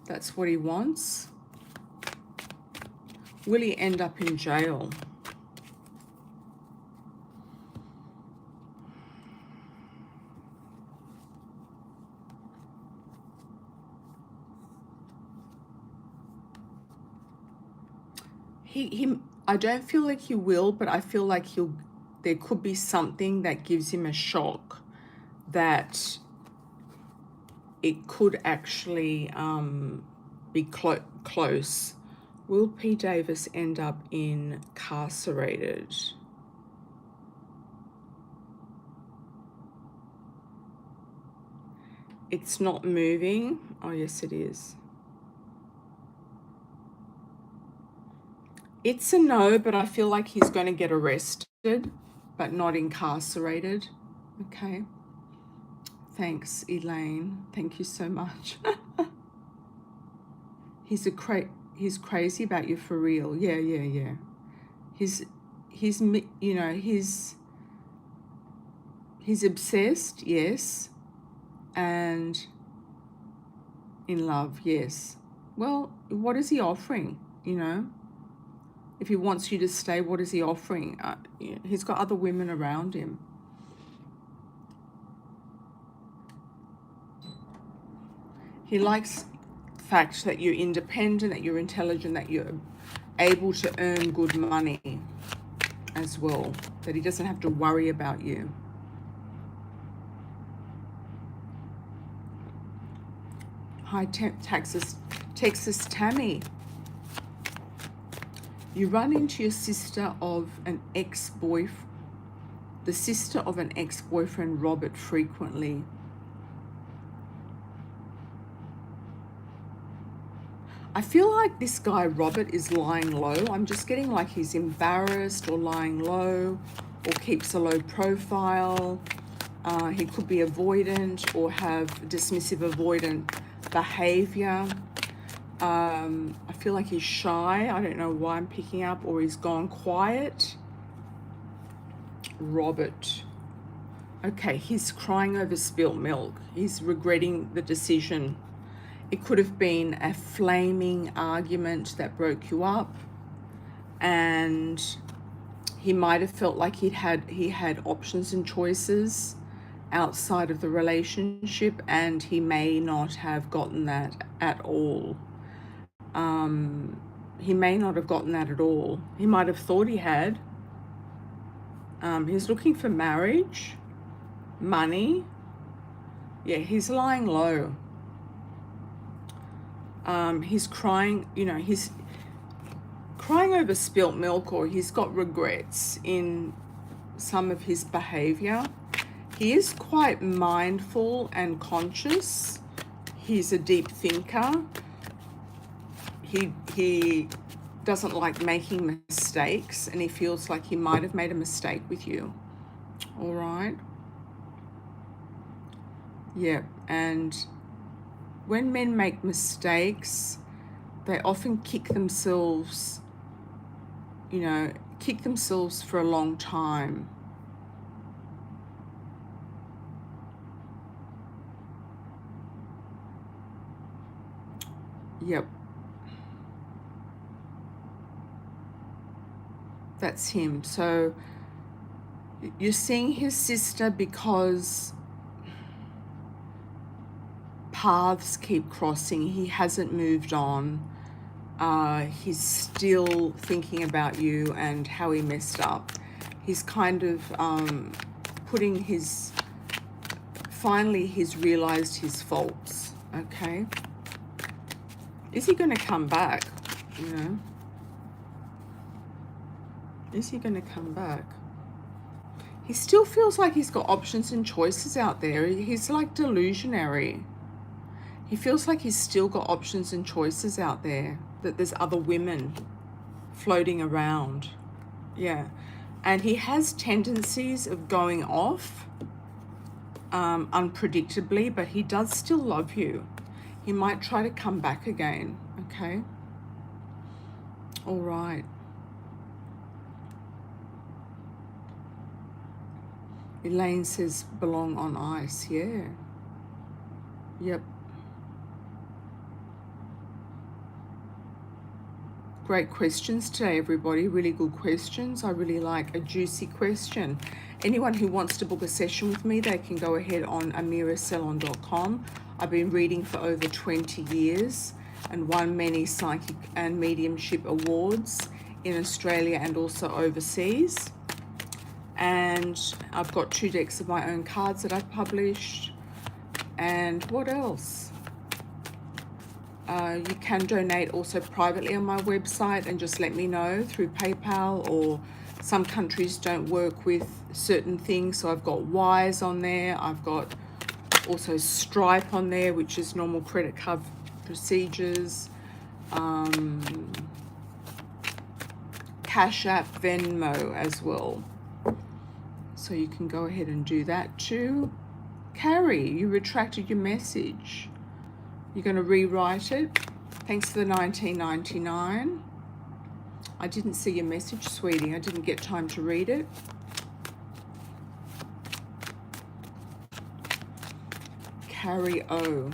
That's what he wants. Will he end up in jail? I don't feel like he will, but I feel like there could be something that gives him a shock that it could actually be close. Will P. Davis end up incarcerated? It's not moving. Oh, yes, it is. It's a no, but I feel like he's going to get arrested, but not incarcerated. Okay. Thanks, Elaine. Thank you so much. He's crazy about you for real. Yeah. He's obsessed, yes, and in love, yes. Well, what is he offering? If he wants you to stay, what is he offering? He's got other women around him. He likes the fact that you're independent, that you're intelligent, that you're able to earn good money as well, that he doesn't have to worry about you. Hi, Texas, Texas Tammy. You run into your sister of an ex-boyfriend, the sister of an ex-boyfriend, Robert, frequently. I feel like this guy, Robert, is lying low. I'm just getting like he's embarrassed or lying low or keeps a low profile. He could be avoidant or have dismissive avoidant behavior. I feel like he's shy. I don't know why I'm picking up, or he's gone quiet. Robert. Okay, he's crying over spilt milk. He's regretting the decision. It could have been a flaming argument that broke you up, and he might have felt like he had options and choices outside of the relationship, and he may not have gotten that at all. He may not have gotten that at all. He might have thought he had. He's looking for marriage, money. Yeah, he's lying low. He's crying, you know, he's crying over spilt milk, or he's got regrets in some of his behavior. He is quite mindful and conscious. He's a deep thinker. He doesn't like making mistakes, and he feels like he might have made a mistake with you. All right. Yeah, and when men make mistakes, they often kick themselves, you know, kick themselves for a long time. Yep. That's him. So you're seeing his sister because paths keep crossing. He hasn't moved on. He's still thinking about you and how he messed up. He's kind of putting his, finally he's realized his faults, okay? Is he going to come back, you know? Is he going to come back? He still feels like he's got options and choices out there. He's like delusionary. He feels like he's still got options and choices out there, that there's other women floating around. Yeah. And he has tendencies of going off unpredictably, but he does still love you. He might try to come back again, okay? All right. Elaine says belong on ice. Yeah. Yep. Great questions today, everybody. Really good questions. I really like a juicy question. Anyone who wants to book a session with me, they can go ahead on amiracelon.com. I've been reading for over 20 years and won many psychic and mediumship awards in Australia and also overseas. And I've got 2 decks of my own cards that I've published. And what else? You can donate also privately on my website and just let me know through PayPal, or some countries don't work with certain things. So I've got Wise on there. I've got also Stripe on there, which is normal credit card procedures. Cash App, Venmo as well. So you can go ahead and do that too. Carrie, you retracted your message. You're going to rewrite it. Thanks for the $19.99. I didn't see your message, sweetie. I didn't get time to read it. Carrie O.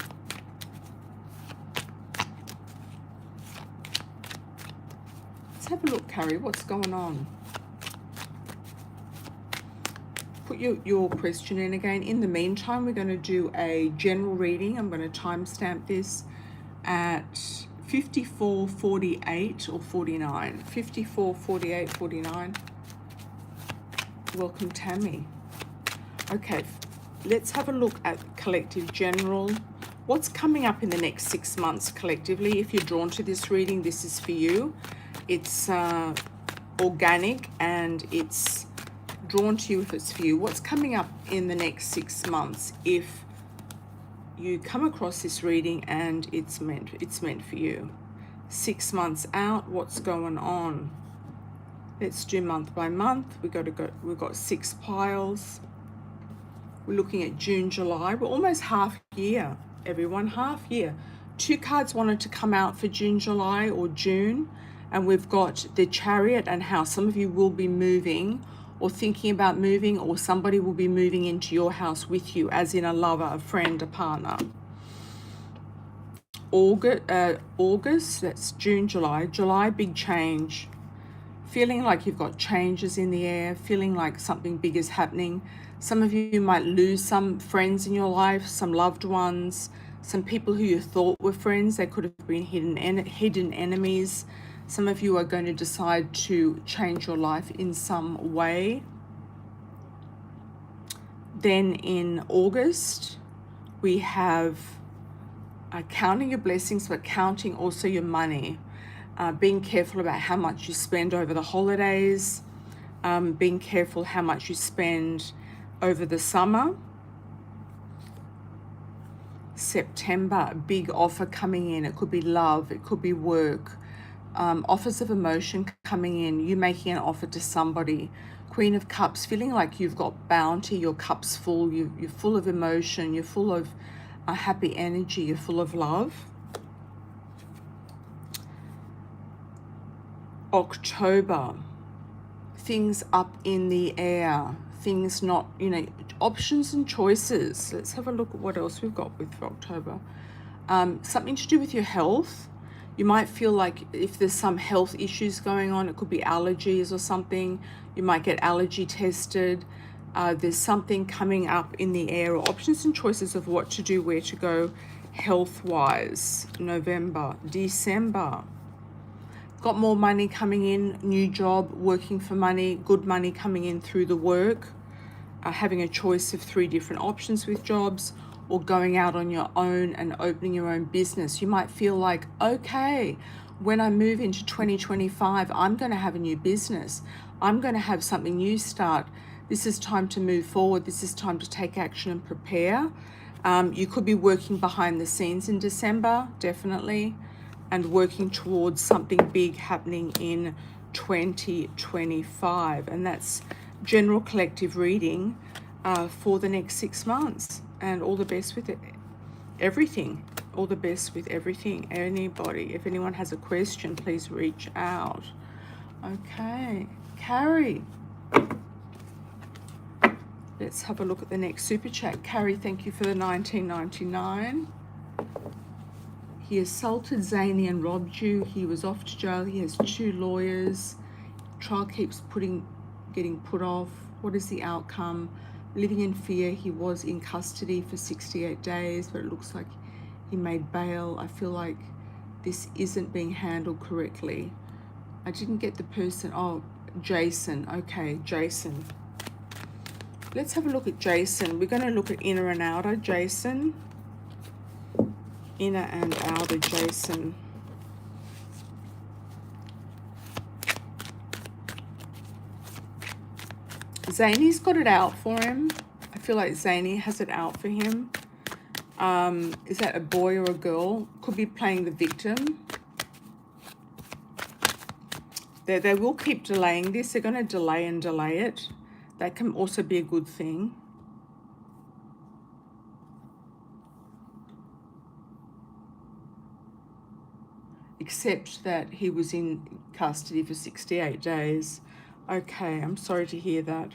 Let's have a look, Carrie. What's going on? Put your question in again. In the meantime, we're going to do a general reading. I'm going to timestamp this at 54:48 or 49. 54:48, 49. Welcome, Tammy. Okay, let's have a look at collective general What's coming up in the next 6 months collectively? If you're drawn to this reading, this is for you. It's organic and it's drawn to you if it's for you. What's coming up in the next 6 months if you come across this reading and it's meant for you? 6 months out, what's going on? Let's do month by month. We've got 6 piles. We're looking at June, July. We're almost half year, everyone, half year. 2 cards wanted to come out for June, July, or June. And we've got the Chariot and House. Some of you will be moving or thinking about moving, or somebody will be moving into your house with you, as in a lover, a friend, a partner. August, that's June, July. July, big change. Feeling like you've got changes in the air, feeling like something big is happening. Some of you might lose some friends in your life, some loved ones, some people who you thought were friends. They could have been hidden enemies. Some of you are going to decide to change your life in some way. Then in August, we have counting your blessings, but counting also your money. Being careful about how much you spend over the holidays, being careful how much you spend over the summer. September, a big offer coming in. It could be love, it could be work, offers of emotion coming in, you making an offer to somebody. Queen of Cups, feeling like you've got bounty, your cup's full, you're full of emotion, you're full of happy energy, you're full of love. October, things up in the air, things not, options and choices. Let's have a look at what else we've got with October. Something to do with your health. You might feel like if there's some health issues going on, it could be allergies or something. You might get allergy tested. There's something coming up in the air, or options and choices of what to do, where to go health-wise. November, December. Got more money coming in, new job, working for money, good money coming in through the work, having a choice of 3 different options with jobs, or going out on your own and opening your own business. You might feel like, okay, when I move into 2025, I'm going to have a new business. I'm going to have something new start. This is time to move forward. This is time to take action and prepare. You could be working behind the scenes in December, definitely, and working towards something big happening in 2025. And that's general collective reading for the next 6 months. And all the best with it. Everything. All the best with everything. Anybody, if anyone has a question, please reach out. Okay, Carrie. Let's have a look at the next super chat. Carrie, thank you for the $19.99. He assaulted Zany and robbed you. He was off to jail. He has 2 lawyers. Trial keeps getting put off. What is the outcome? Living in fear. He was in custody for 68 days, but it looks like he made bail. I feel like this isn't being handled correctly. I didn't get the person. Oh, Jason. Okay, Jason. Let's have a look at Jason. We're going to look at inner and outer Jason. Inner and outer Jason. Zany's got it out for him. I feel like Zany has it out for him. Is that a boy or a girl? Could be playing the victim. They will keep delaying this. They're going to delay and delay it. That can also be a good thing. Except that he was in custody for 68 days. Okay, I'm sorry to hear that.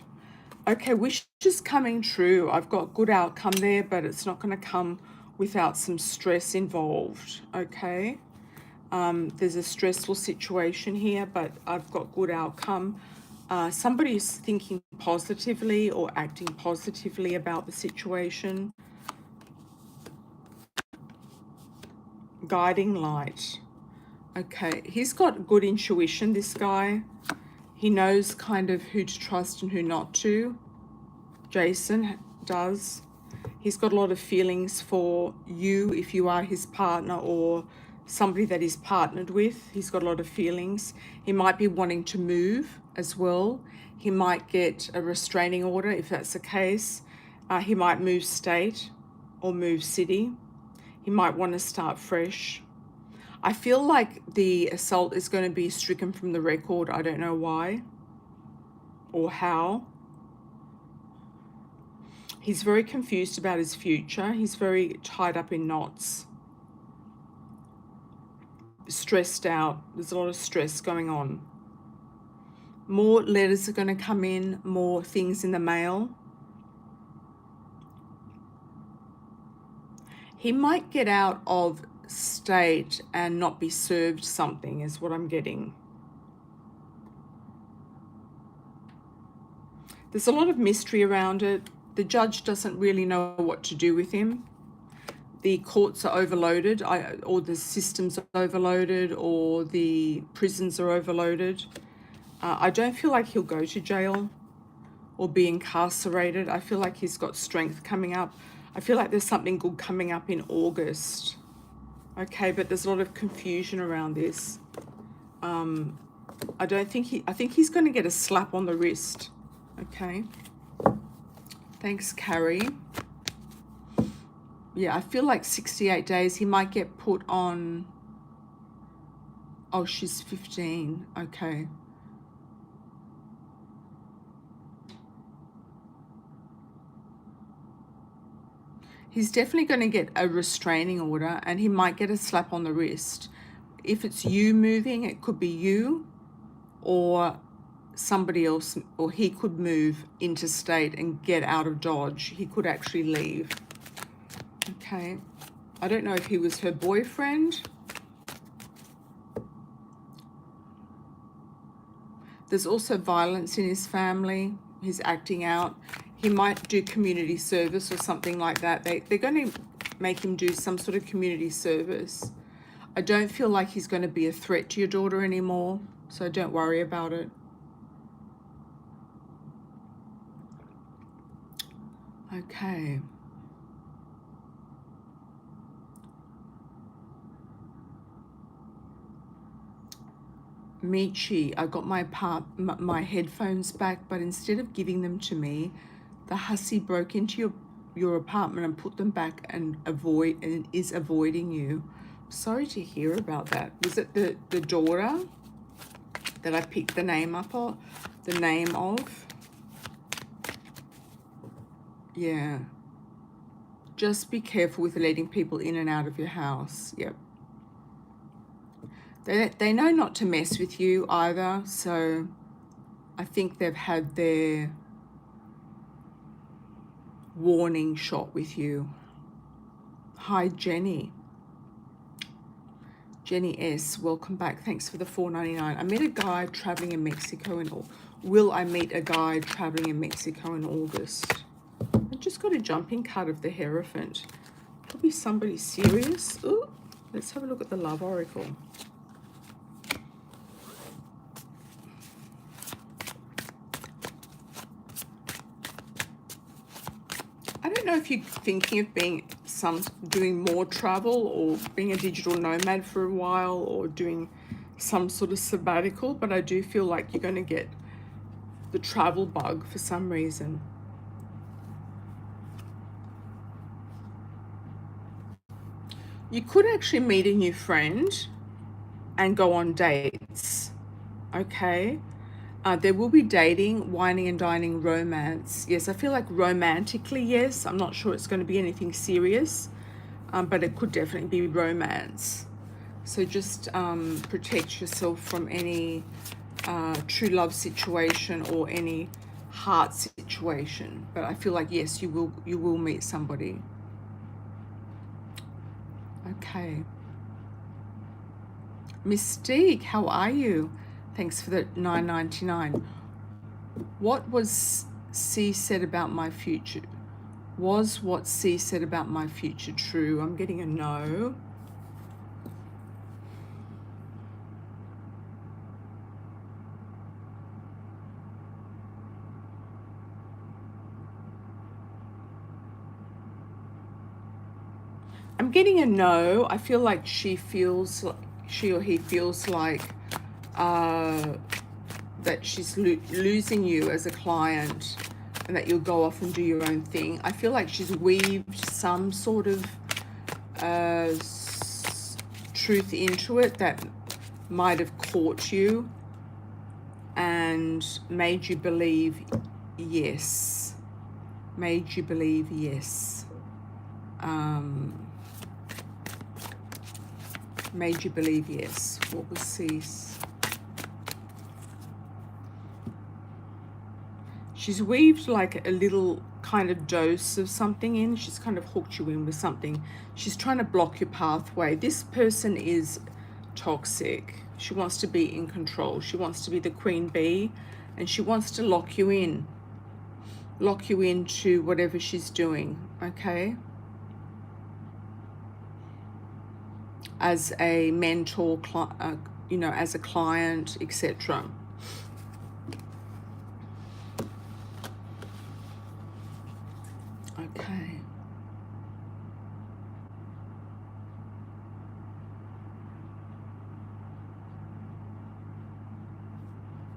Okay, wishes coming true. I've got good outcome there, but it's not going to come without some stress involved, okay? There's a stressful situation here, but I've got good outcome. Somebody's thinking positively or acting positively about the situation. Guiding light. Okay, he's got good intuition, this guy. He knows kind of who to trust and who not to. Jason does. He's got a lot of feelings for you if you are his partner or somebody that he's partnered with. He's got a lot of feelings. He might be wanting to move as well. He might get a restraining order if that's the case. He might move state or move city. He might want to start fresh. I feel like the assault is going to be stricken from the record. I don't know why or how. He's very confused about his future. He's very tied up in knots. Stressed out. There's a lot of stress going on. More letters are going to come in, more things in the mail. He might get out of state and not be served something is what I'm getting. There's a lot of mystery around it. The judge doesn't really know what to do with him. The courts are overloaded, or the systems are overloaded, or the prisons are overloaded. I don't feel like he'll go to jail or be incarcerated. I feel like he's got strength coming up. I feel like there's something good coming up in August. Okay, but there's a lot of confusion around this. I think he's going to get a slap on the wrist. Okay. Thanks, Carrie. Yeah, I feel like 68 days. He might get put on... Oh, she's 15. Okay. He's definitely going to get a restraining order, and he might get a slap on the wrist. If it's you moving, it could be you or somebody else, or he could move interstate and get out of Dodge. He could actually leave. Okay. I don't know if he was her boyfriend. There's also violence in his family. He's acting out. He might do community service or something like that. They're going to make him do some sort of community service. I don't feel like he's going to be a threat to your daughter anymore, so don't worry about it. Okay. Michi, I got my headphones back, but instead of giving them to me, the hussy broke into your apartment and put them back and is avoiding you. Sorry to hear about that. Was it the daughter that I picked the name up of? The name of? Yeah. Just be careful with letting people in and out of your house. Yep. They know not to mess with you either, so I think they've had their warning shot with you. Hi, Jenny. Jenny S, welcome back. Thanks for the $4.99. I met a guy traveling in Mexico will I meet a guy traveling in Mexico in August? I just got a jumping card of the Hierophant. Could be somebody serious. Ooh, let's have a look at the Love Oracle. I don't know if you're thinking of doing more travel or being a digital nomad for a while or doing some sort of sabbatical, but I do feel like you're going to get the travel bug for some reason. You could actually meet a new friend and go on dates, okay? There will be dating, whining and dining, romance. Yes, I feel like romantically, yes. I'm not sure it's going to be anything serious, but it could definitely be romance. So just protect yourself from any true love situation or any heart situation. But I feel like, yes, you will meet somebody. Okay. Mystique, how are you? Thanks for the $9.99. What was C said about my future? Was what C said about my future true? I'm getting a no. I'm getting a no. I feel like she or he feels like that she's losing you as a client, and that you'll go off and do your own thing. I feel like she's weaved some sort of truth into it that might have caught you and made you believe yes. Made you believe yes. Made you believe yes. What was cease? She's weaved like a little kind of dose of something in. She's kind of hooked you in with something. She's trying to block your pathway. This person is toxic. She wants to be in control. She wants to be the queen bee, and she wants to lock you in. Lock you into whatever she's doing, okay? As a mentor, you know, as a client, etc. Okay.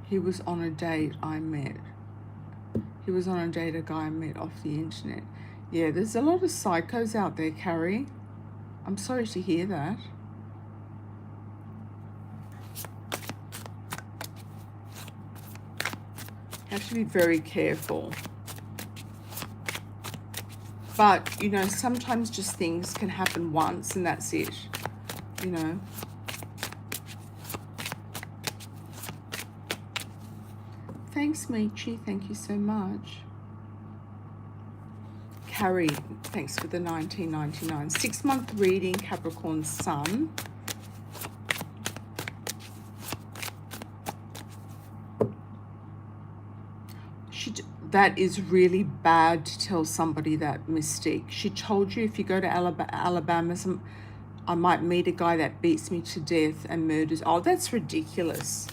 He was on a date I met. He was on a date a guy I met off the internet. Yeah, there's a lot of psychos out there, Carrie. I'm sorry to hear that. You have to be very careful. But, you know, sometimes just things can happen once and that's it, you know. Thanks, Michi. Thank you so much. Carrie, thanks for the 19.99. 6-month reading, Capricorn Sun. That is really bad to tell somebody that, Mystique. She told you if you go to Alabama, I might meet a guy that beats me to death and murders. Oh, that's ridiculous.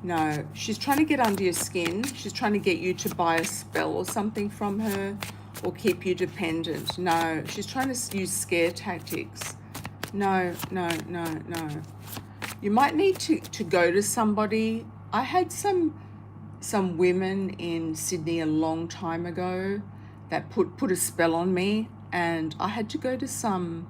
No, she's trying to get under your skin. She's trying to get you to buy a spell or something from her or keep you dependent. No, she's trying to use scare tactics. No, no, no, no. You might need to go to somebody. I had some women in Sydney a long time ago that put a spell on me, and I had to go to some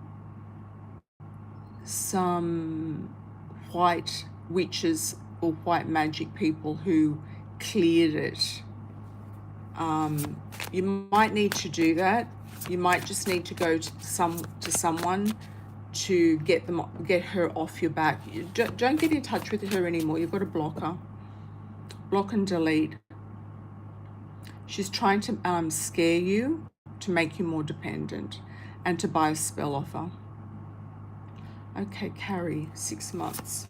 white witches or white magic people who cleared it. You might need to do that. You might just need to go to someone to get her off your back. Don't get in touch with her anymore. You've got to block her. Block and delete. She's trying to scare you to make you more dependent and to buy a spell off her. Okay, Carrie, 6 months.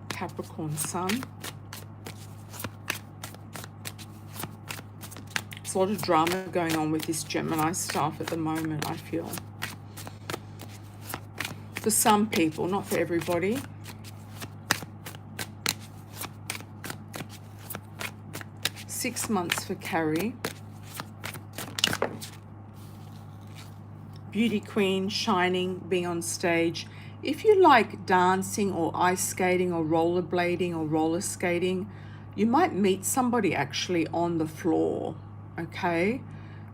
Capricorn Sun. There's a lot of drama going on with this Gemini stuff at the moment, I feel. For some people, not for everybody. Six months for Carrie. Beauty queen, shining, being on stage. If you like dancing or ice skating or rollerblading or roller skating, you might meet somebody actually on the floor, okay?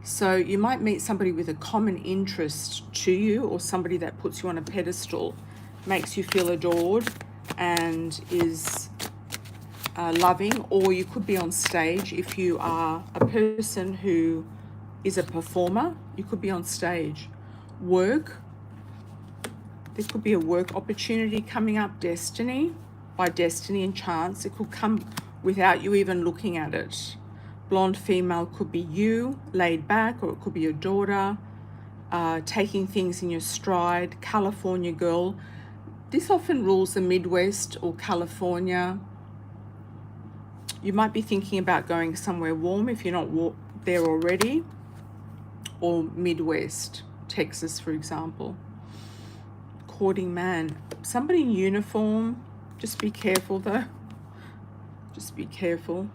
So you might meet somebody with a common interest to you, or somebody that puts you on a pedestal, makes you feel adored and is loving. Or you could be on stage. If you are a person who is a performer, you could be on stage. Work, there could be a work opportunity coming up. Destiny, by destiny and chance, it could come without you even looking at it. Blonde female could be you, laid back, or it could be your daughter, taking things in your stride. California girl, this often rules the Midwest or California. You might be thinking about going somewhere warm if you're not there already, or Midwest, Texas, for example. Courting man, somebody in uniform. Just be careful though. Just be careful.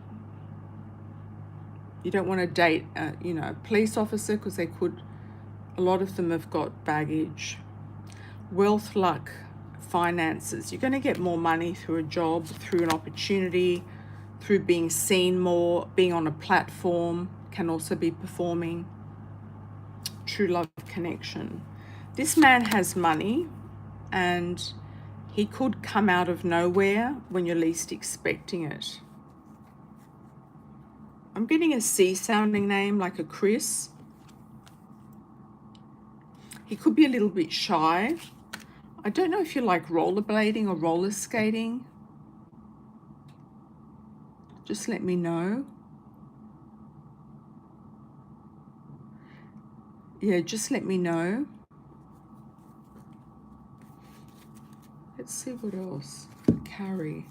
You don't want to date, you know, a police officer, because they could A lot of them have got baggage. Wealth, luck, finances. You're going to get more money through a job, through an opportunity, through being seen more, being on a platform, can also be performing. True love connection. This man has money and he could come out of nowhere when you're least expecting it. I'm getting a C sounding name like a Chris. He could be a little bit shy. I don't know if you like rollerblading or roller skating. Just let me know. Yeah, just let me know. Let's see what else. Carrie.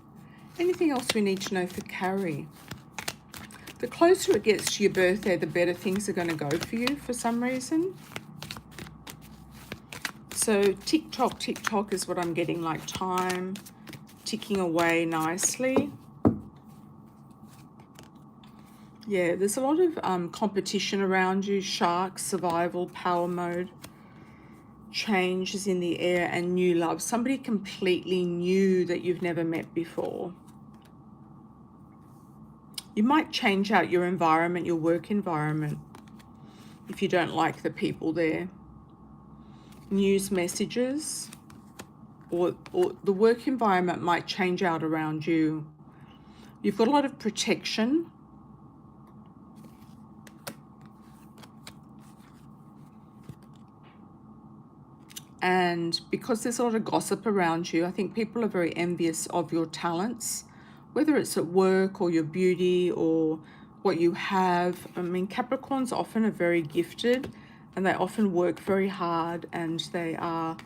Anything else we need to know for Carrie? The closer it gets to your birthday, the better things are going to go for you for some reason. So tick tock is what I'm getting, like time ticking away nicely. Yeah, there's a lot of competition around you. Shark, survival, power mode. Change is in the air and new love. Somebody completely new that you've never met before. You might change out your environment, your work environment, if you don't like the people there. News messages, or the work environment might change out around you. You've got a lot of protection. And because there's a lot of gossip around you, I think people are very envious of your talents, whether it's at work or your beauty or what you have. I mean, Capricorns often are very gifted and they often work very hard and they are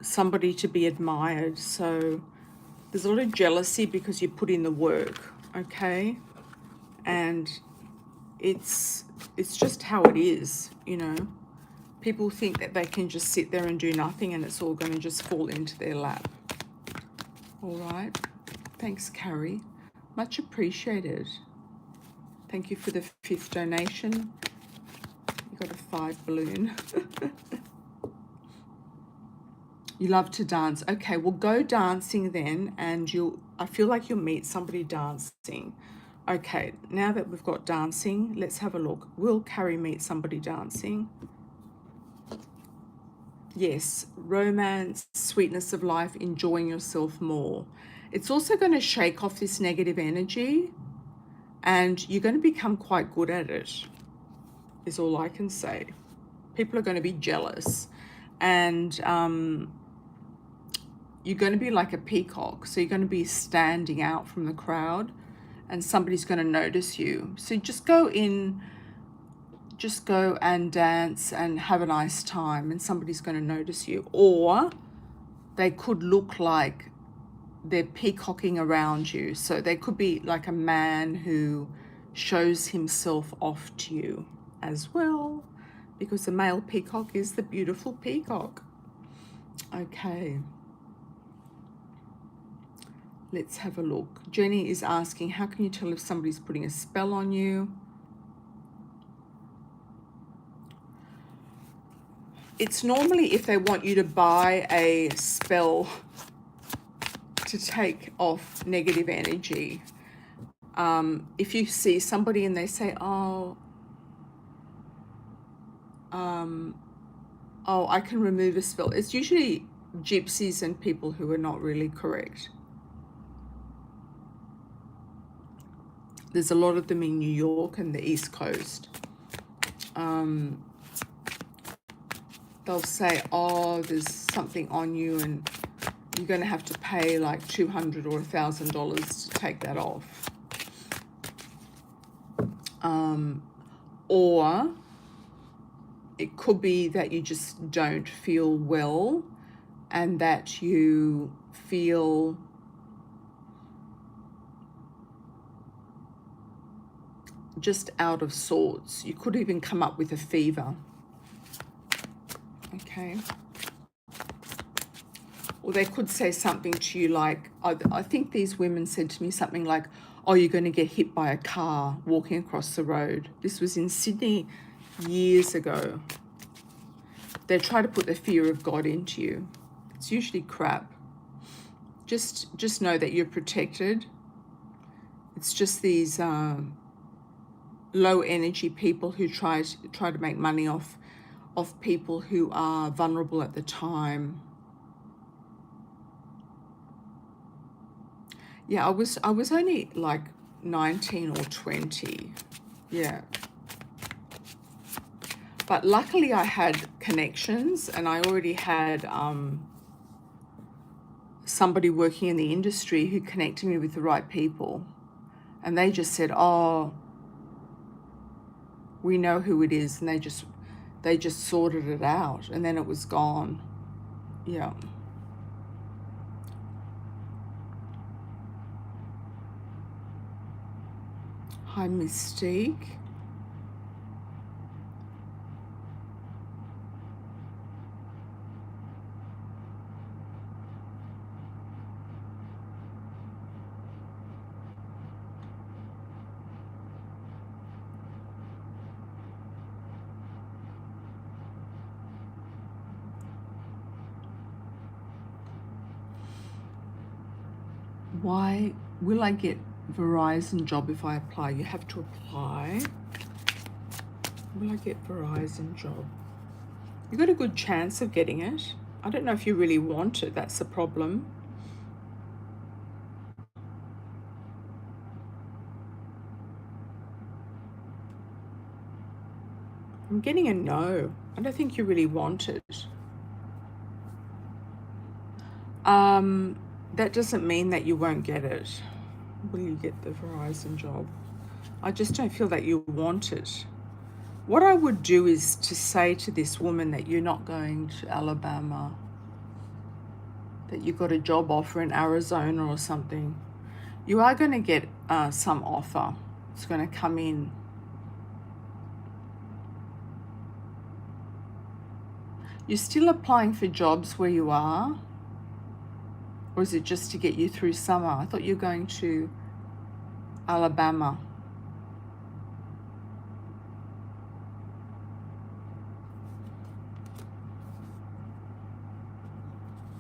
somebody to be admired. So there's a lot of jealousy because you put in the work, okay? And it's just how it is, you know. People think that they can just sit there and do nothing and it's all going to just fall into their lap. All right. Thanks, Carrie. Much appreciated. Thank you for the 5th donation. You got a 5 balloon. You love to dance. Okay, well, go dancing then, and I feel like you'll meet somebody dancing. Okay, now that we've got dancing, let's have a look. Will Carrie meet somebody dancing? Yes, romance, sweetness of life, enjoying yourself more. It's also going to shake off this negative energy and you're going to become quite good at it, is all I can say. People are going to be jealous and you're going to be like a peacock. So you're going to be standing out from the crowd and somebody's going to notice you. So just go and dance and have a nice time and somebody's going to notice you. Or they could look like they're peacocking around you. So they could be like a man who shows himself off to you as well, because the male peacock is the beautiful peacock. Okay. Let's have a look. Jenny is asking, how can you tell if somebody's putting a spell on you? It's normally if they want you to buy a spell to take off negative energy. If you see somebody and they say, oh, I can remove a spell. It's usually gypsies and people who are not really correct. There's a lot of them in New York and the East Coast. They'll say, oh, there's something on you and you're going to have to pay like $200 or $1,000 to take that off. Or it could be that you just don't feel well and that you feel just out of sorts. You could even come up with a fever. Okay. Or they could say something to you like, I think these women said to me something like, oh, you're going to get hit by a car walking across the road. This was in Sydney years ago. They try to put the fear of God into you. It's usually crap. Just know that you're protected. It's just these low energy people who try to make money off people who are vulnerable at the time. Yeah, I was only like 19 or 20. Yeah. But luckily I had connections, and I already had somebody working in the industry who connected me with the right people. And they just said, oh, we know who it is. And they just sorted it out, and then it was gone. Yeah. Hi, Mystique. Why will I get Verizon job if I apply? You have to apply. Will I get Verizon job? You got a good chance of getting it. I don't know if you really want it. That's the problem. I'm getting a no. I don't think you really want it. That doesn't mean that you won't get it. Will you get the Verizon job? I just don't feel that you want it. What I would do is to say to this woman that you're not going to Alabama, that you've got a job offer in Arizona or something. You are going to get some offer. It's going to come in. You're still applying for jobs where you are? Or is it just to get you through summer? I thought you were going to Alabama.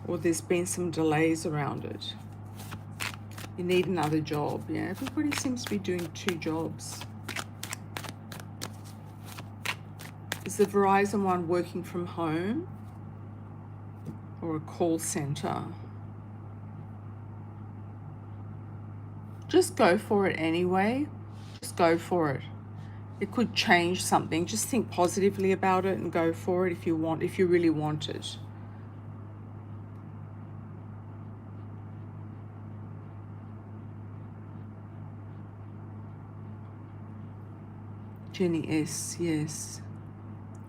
Or there's been some delays around it. You need another job. Yeah, everybody seems to be doing 2 jobs. Is the Verizon one working from home or a call center? Just go for it anyway. Just go for it. It could change something. Just think positively about it and go for it if you really want it. Jenny S, yes.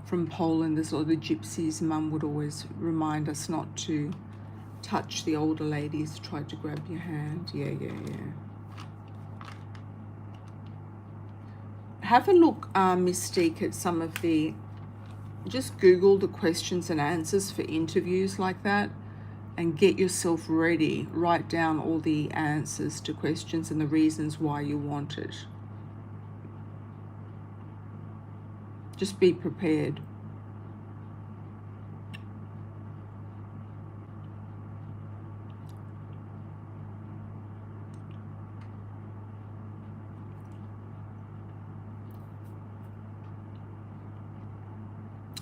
From Poland, there's all the gypsies. Mum would always remind us not to touch the older ladies, try to grab your hand. Yeah. Have a look, Mystique, at some of the, just Google the questions and answers for interviews like that and get yourself ready. Write down all the answers to questions and the reasons why you want it. Just be prepared.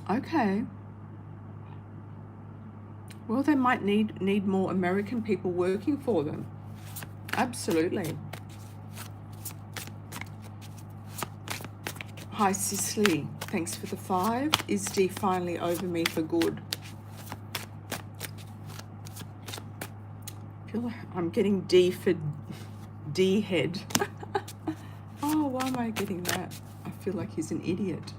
Okay. Well, they might need more American people working for them. Absolutely. Hi, Cicely. Thanks for the 5. Is D finally over me for good? I feel like I'm getting D for D head. Oh, why am I getting that? I feel like he's an idiot.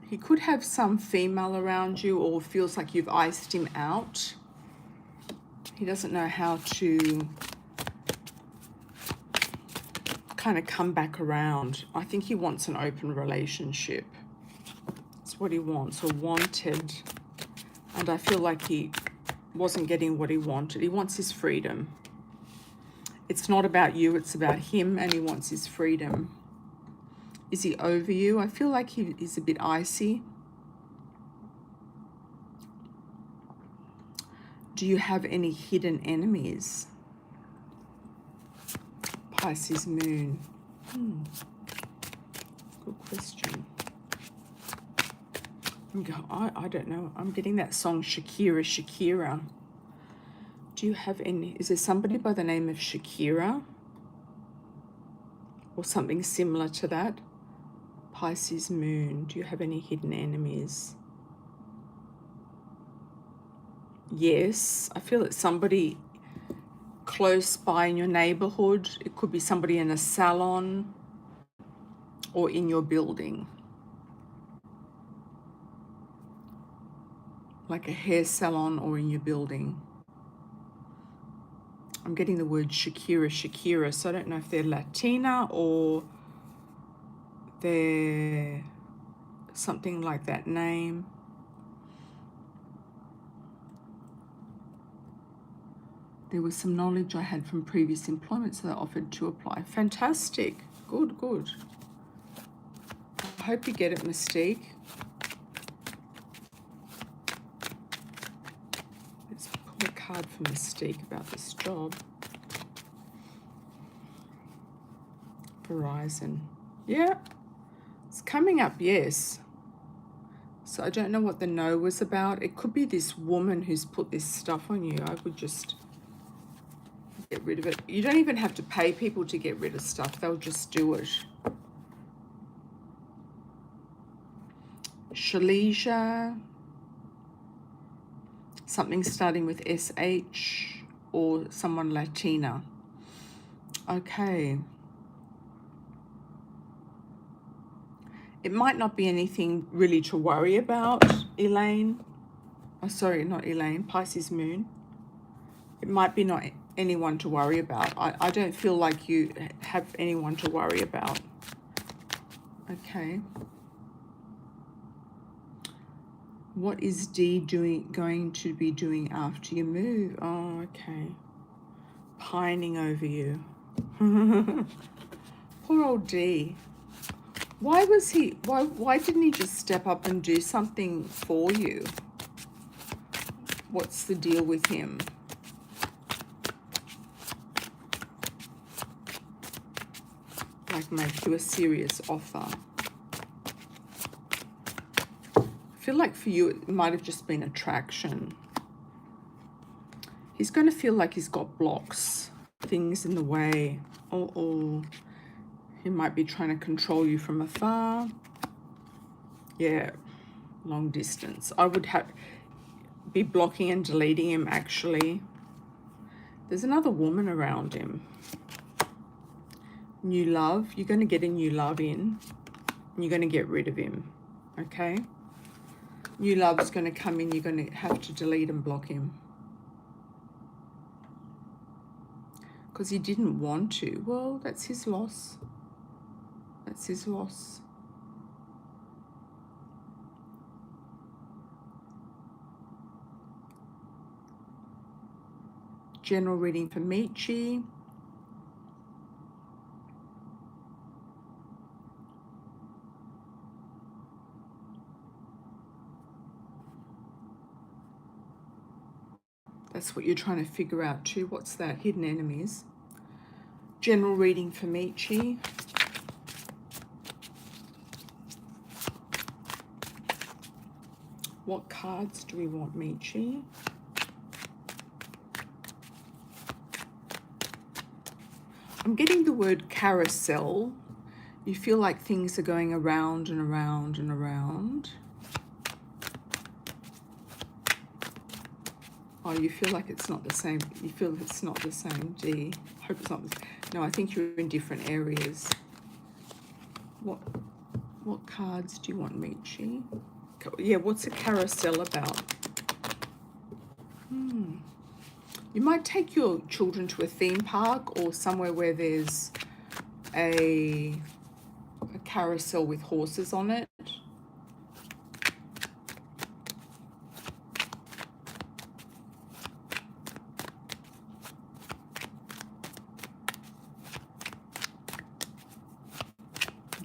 He could have some female around you, or feels like you've iced him out. He doesn't know how to kind of come back around. I think he wants an open relationship. It's what he wants or wanted. And I feel like he wasn't getting what he wanted. He wants his freedom. It's not about you, it's about him, and he wants his freedom. Is he over you? I feel like he's a bit icy. Do you have any hidden enemies? Pisces moon. Good question. I don't know. I'm getting that song Shakira, Shakira. Do you have any, is there somebody by the name of Shakira? Or something similar to that? Pisces moon. Do you have any hidden enemies? Yes. I feel it's somebody close by in your neighborhood. It could be somebody in a salon or in your building. Like a hair salon or in your building. I'm getting the word Shakira, Shakira, so I don't know if they're Latina or they're something like that name. There was some knowledge I had from previous employment, so they offered to apply. Fantastic. Good, good. I hope you get it, Mystique. Let's pull a card for Mystique about this job. Verizon. Yeah, it's coming up, yes. So I don't know what the no was about. It could be this woman who's put this stuff on you. I would just get rid of it. You don't even have to pay people to get rid of stuff. They'll just do it. Shalisha. Something starting with SH or someone Latina. Okay. It might not be anything really to worry about, Elaine. Oh, sorry, not Elaine, Pisces moon. It might be not anyone to worry about. I don't feel like you have anyone to worry about. Okay. What is D going to be doing after you move? Oh, okay. Pining over you. Poor old D. Why didn't he just step up and do something for you? What's the deal with him? Like make you a serious offer. I feel like for you it might have just been attraction. He's going to feel like he's got blocks, things in the way. Oh. He might be trying to control you from afar. Yeah, long distance. I would be blocking and deleting him, actually. There's another woman around him. New love. You're going to get a new love in. And you're going to get rid of him. Okay? New love's going to come in. You're going to have to delete and block him. Because he didn't want to. Well, that's his loss. That's his loss. General reading for Michi. That's what you're trying to figure out too. What's that? Hidden enemies. General reading for Michi. What cards do we want, Michi? I'm getting the word carousel. You feel like things are going around and around and around. Oh, you feel like it's not the same. You feel it's not the same, D. I hope it's not the same. No, I think you're in different areas. What cards do you want, Michi? Yeah, what's a carousel about? You might take your children to a theme park or somewhere where there's a carousel with horses on it.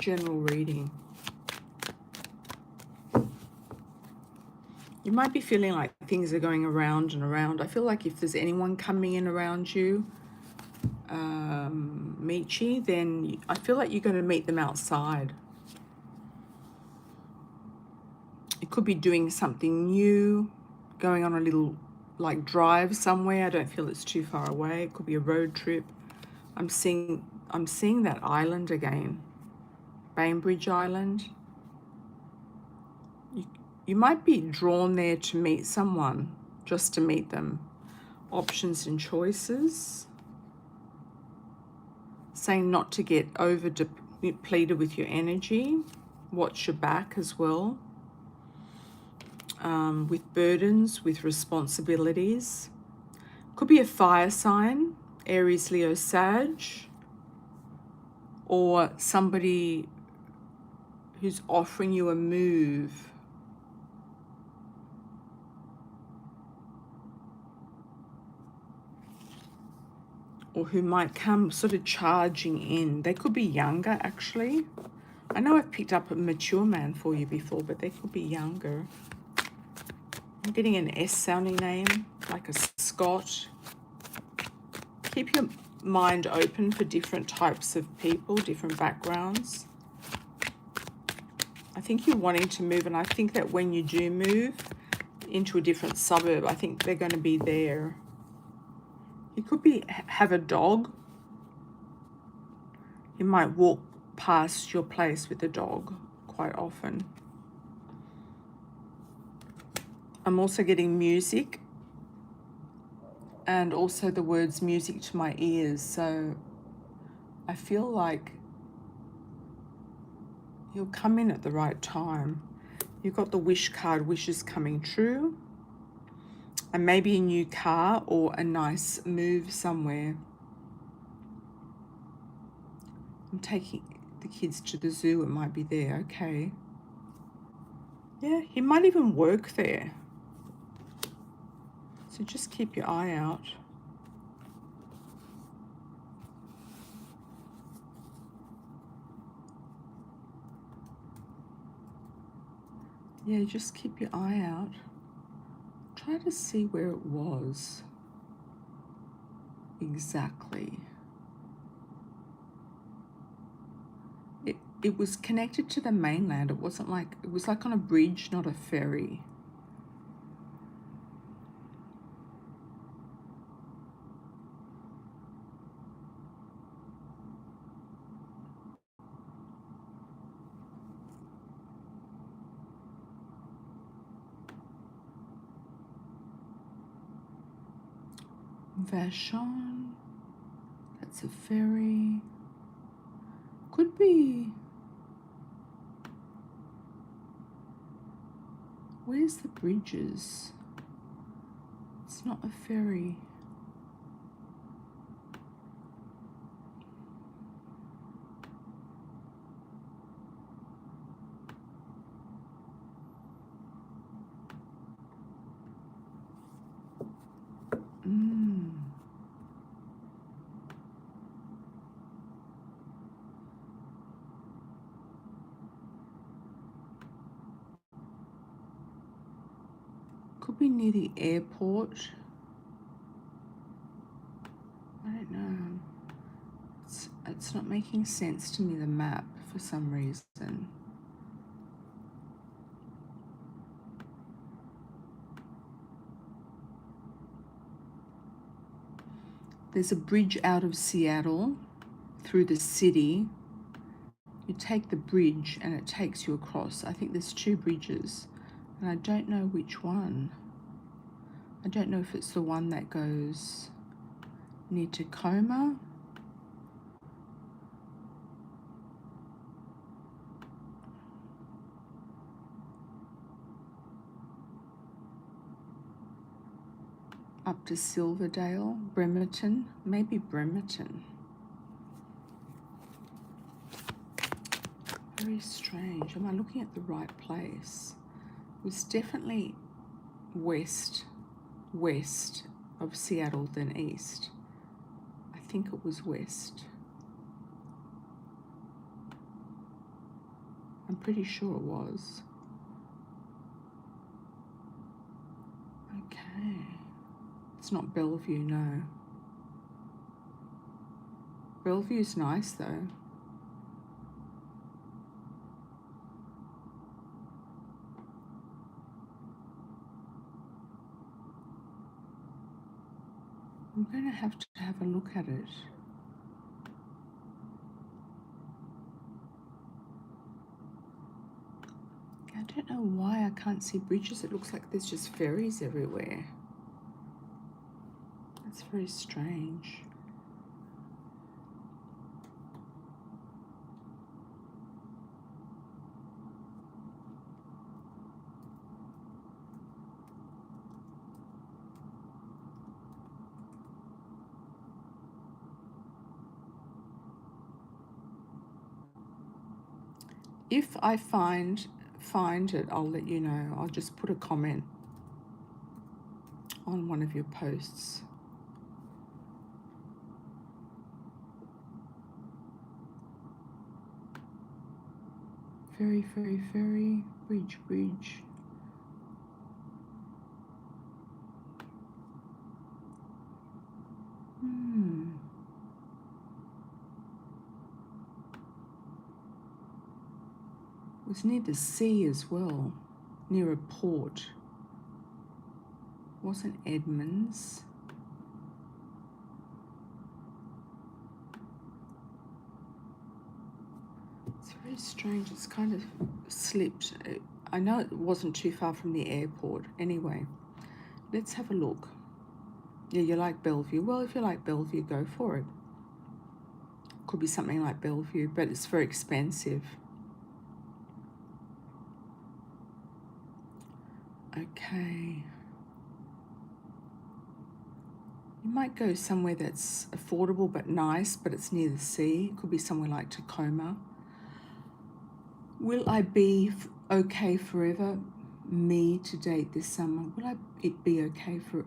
general reading. You might be feeling like things are going around and around. I feel like if there's anyone coming in around you, Michi, then I feel like you're going to meet them outside. It could be doing something new, going on a little like drive somewhere. I don't feel it's too far away. It could be a road trip. I'm seeing that island again, Bainbridge Island. You might be drawn there to meet someone, just to meet them. Options and choices. Saying not to get over depleted with your energy. Watch your back as well. With burdens, with responsibilities. Could be a fire sign, Aries, Leo, Sag. Or somebody who's offering you a move. Or who might come sort of charging in. They could be younger, actually. I know I've picked up a mature man for you before, but they could be younger. I'm getting an S-sounding name, like a Scott. Keep your mind open for different types of people, different backgrounds. I think you're wanting to move, and I think that when you do move into a different suburb, I think they're going to be there. You could have a dog. You might walk past your place with a dog quite often. I'm also getting music, and also the words music to my ears. So I feel like you'll come in at the right time. You've got the wish card, wishes coming true. And maybe a new car or a nice move somewhere. I'm taking the kids to the zoo. It might be there. Okay. Yeah, he might even work there. So just keep your eye out. Yeah, just keep your eye out. Try to see where it was exactly. It was connected to the mainland. It wasn't like, it was like on a bridge, not a ferry. Vashon, that's a ferry. Could be, where's the bridges? It's not a ferry. Could be near the airport. I don't know. It's not making sense to me, the map, for some reason. There's a bridge out of Seattle through the city. You take the bridge and it takes you across. I think there's two bridges, and I don't know which one. I don't know if it's the one that goes near Tacoma. Up to Silverdale, Bremerton, maybe Bremerton. Very strange. Am I looking at the right place? It was definitely west of Seattle than east. I think it was west. I'm pretty sure it was. Okay. It's not Bellevue, no. Bellevue's nice though. I'm going to have a look at it. I don't know why I can't see bridges. It looks like there's just ferries everywhere. That's very strange. If I find it, I'll let you know. I'll just put a comment on one of your posts. Ferry, ferry, ferry, bridge, bridge. It was near the sea as well, near a port. It wasn't Edmonds. It's very strange. It's kind of slipped. I know it wasn't too far from the airport. Anyway, let's have a look. Yeah, you like Bellevue. Well, if you like Bellevue, go for it. Could be something like Bellevue, but it's very expensive. Okay. You might go somewhere that's affordable but nice, but it's near the sea. It could be somewhere like Tacoma. Will I be okay forever? Me to date this summer. Will it be okay for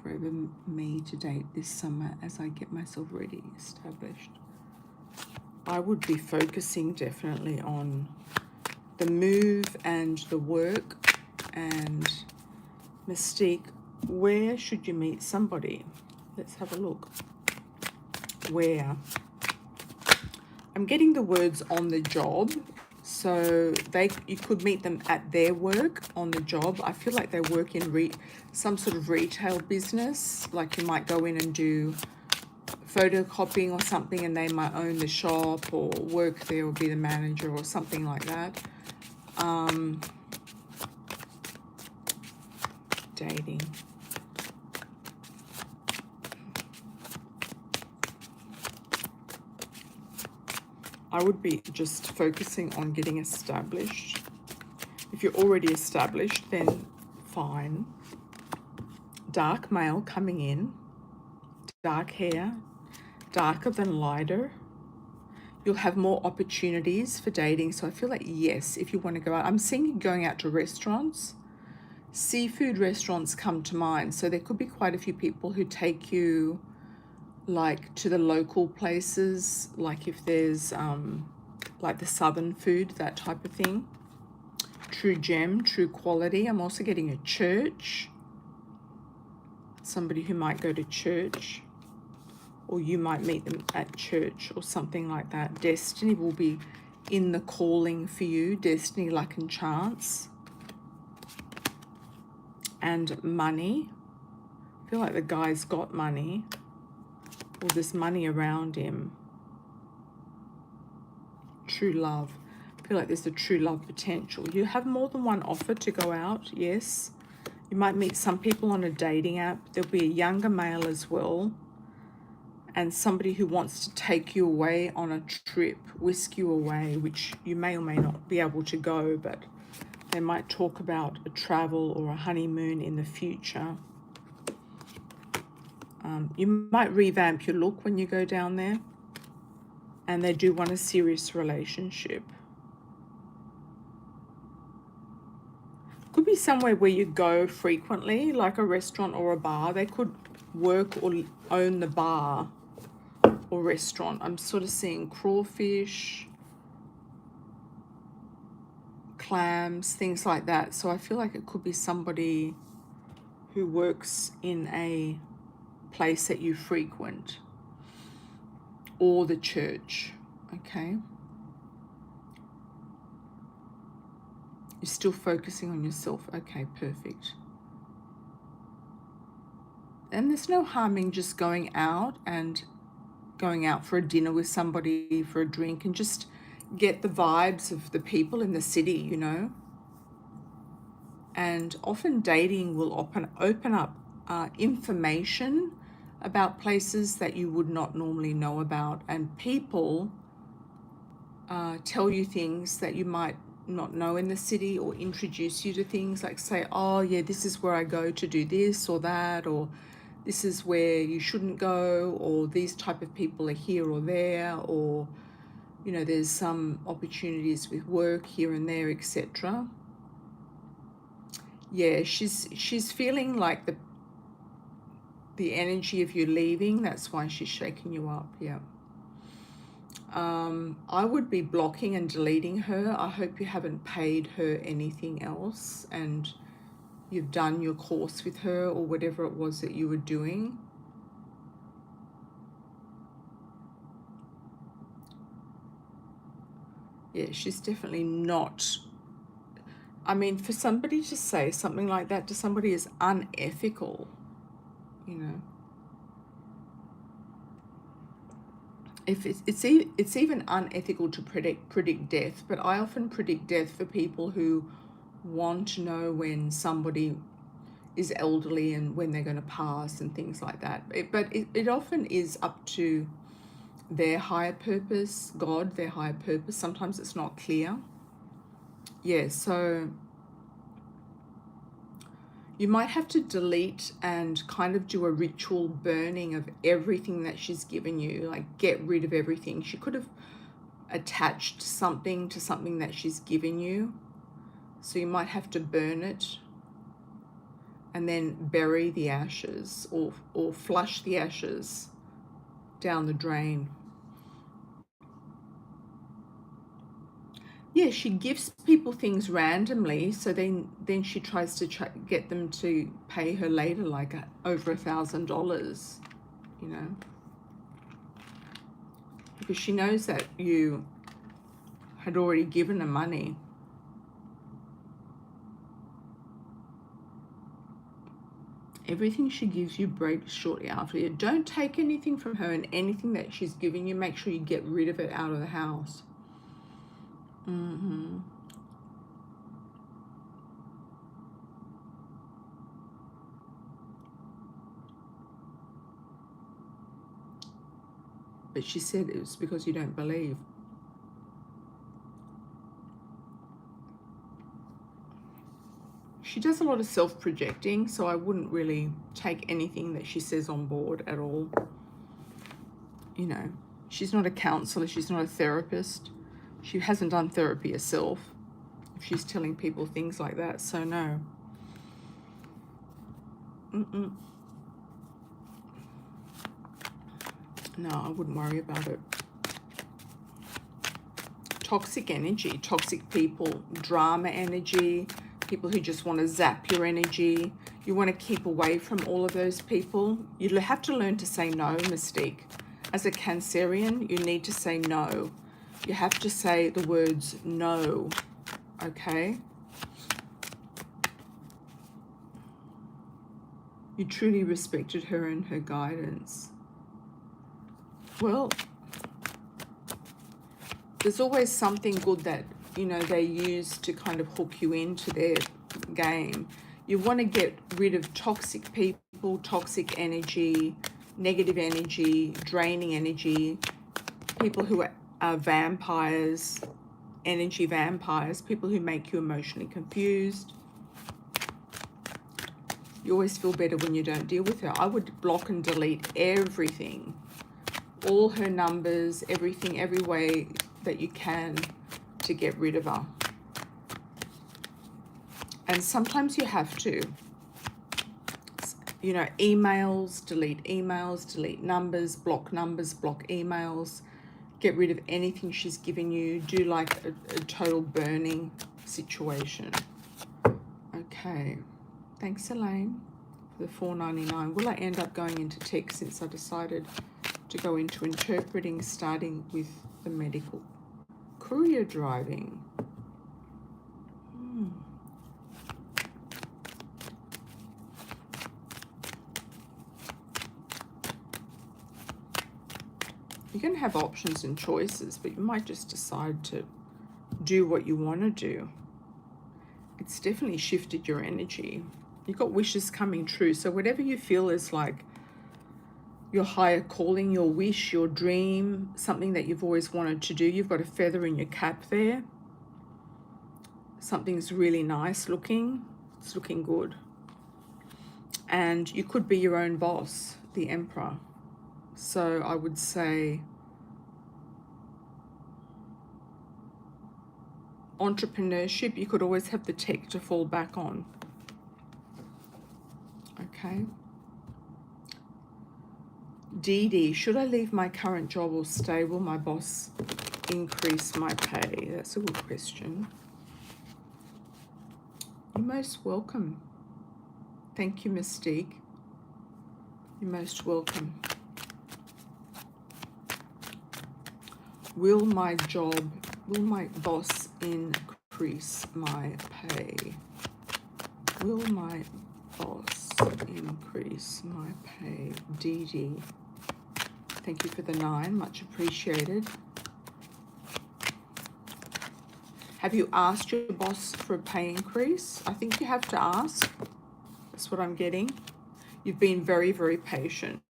forever me to date this summer as I get myself ready, established? I would be focusing definitely on the move and the work and Mystique. Where should you meet somebody? Let's have a look. Where? I'm getting the words on the job. So you could meet them at their work on the job. I feel like they work in some sort of retail business. Like you might go in and do photocopying or something, and they might own the shop or work there or be the manager or something like that. Dating. I would be just focusing on getting established. If you're already established, then fine. Dark male coming in. Dark hair. Darker than lighter. You'll have more opportunities for dating. So I feel like, yes, if you want to go out. I'm seeing you going out to restaurants. Seafood restaurants come to mind. So there could be quite a few people who take you like to the local places, like if there's like the southern food, that type of thing. True gem, true quality. I'm also getting a church. Somebody who might go to church, or you might meet them at church or something like that. Destiny will be in the calling for you. Destiny, luck and chance. And money. I feel like the guy's got money. Or there's money around him. True love. I feel like there's a true love potential. You have more than one offer to go out, yes. You might meet some people on a dating app. There'll be a younger male as well. And somebody who wants to take you away on a trip, whisk you away, which you may or may not be able to go, but they might talk about a travel or a honeymoon in the future. You might revamp your look when you go down there. And they do want a serious relationship. Could be somewhere where you go frequently, like a restaurant or a bar. They could work or own the bar or restaurant. I'm sort of seeing crawfish. clams, things like that. So I feel like it could be somebody who works in a place that you frequent, or the church, okay? You're still focusing on yourself. Okay, perfect. And there's no harm in just going out for a dinner with somebody, for a drink, and just get the vibes of the people in the city, you know. And often dating will open up information about places that you would not normally know about, and people tell you things that you might not know in the city, or introduce you to things like, say, oh yeah, this is where I go to do this or that, or this is where you shouldn't go, or these type of people are here or there, or you know, there's some opportunities with work here and there, etc. Yeah, she's feeling like the energy of you leaving. That's why she's shaking you up. Yeah. I would be blocking and deleting her. I hope you haven't paid her anything else and you've done your course with her, or whatever it was that you were doing. Yeah, she's definitely not. I mean, for somebody to say something like that to somebody is unethical, you know. If it's even unethical to predict death, but I often predict death for people who want to know when somebody is elderly and when they're going to pass and things like that. But it often is up to their higher purpose, God, their higher purpose. Sometimes it's not clear. Yeah, so you might have to delete and kind of do a ritual burning of everything that she's given you, like get rid of everything. She could have attached something to something that she's given you. So you might have to burn it and then bury the ashes, or flush the ashes down the drain. Yeah, she gives people things randomly, so then she tries to get them to pay her later, like over $1,000, you know, because she knows that you had already given her money. Everything she gives you breaks shortly after. You don't take anything from her, and anything that she's giving you, make sure you get rid of it out of the house. But she said it was because you don't believe. She does a lot of self-projecting, so I wouldn't really take anything that she says on board at all. You know, she's not a counselor, she's not a therapist. She hasn't done therapy herself if she's telling people things like that, so no. No, I wouldn't worry about it. Toxic energy, toxic people, drama energy, people who just want to zap your energy. You want to keep away from all of those people. You have to learn to say no, Mystique. As a Cancerian, you need to say no. You have to say the words no, okay? You truly respected her and her guidance. Well, there's always something good that, you know, they use to kind of hook you into their game. You want to get rid of toxic people, toxic energy, negative energy, draining energy, people who are vampires, energy vampires, people who make you emotionally confused. You always feel better when you don't deal with her. I would block and delete everything, all her numbers, everything, every way that you can to get rid of her. And sometimes you have to, you know, emails, delete numbers, block emails, get rid of anything she's given you, do like a total burning, situation. Okay. Thanks, Elaine, for the $4.99. Will I end up going into tech since I decided to go into interpreting, starting with the medical? Courier driving. You're going to have options and choices, but you might just decide to do what you want to do. It's definitely shifted your energy. You've got wishes coming true. So whatever you feel is like your higher calling, your wish, your dream, something that you've always wanted to do, you've got a feather in your cap there. Something's really nice looking. It's looking good. And you could be your own boss, the Emperor. So I would say entrepreneurship, you could always have the tech to fall back on. Okay. Dee, should I leave my current job or stay? Will my boss increase my pay? That's a good question. You're most welcome. Thank you, Mystique. You're most welcome. Will my boss increase my pay? Will my boss increase my pay? Dee. Thank you for the 9, much appreciated. Have you asked your boss for a pay increase? I think you have to ask. That's what I'm getting. You've been very, very patient.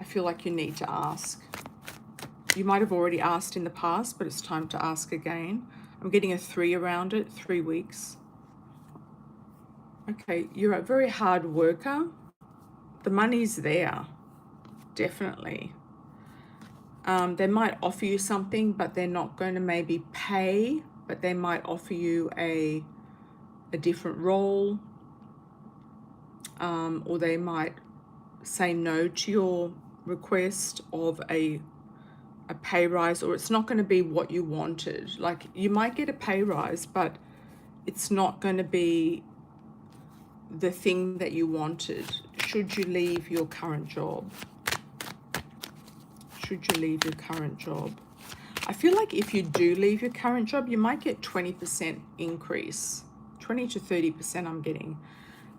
I feel like you need to ask. You might have already asked in the past, but it's time to ask again. I'm getting a 3 around it, 3 weeks. Okay, you're a very hard worker. The money's there, definitely. They might offer you something, but they're not going to maybe pay, but they might offer you a different role, or they might say no to your request of a pay rise, or it's not going to be what you wanted. Like, you might get a pay rise, but it's not going to be the thing that you wanted. Should you leave your current job? Should you leave your current job? I feel like if you do leave your current job, you might get 20% increase. 20 to 30% I'm getting.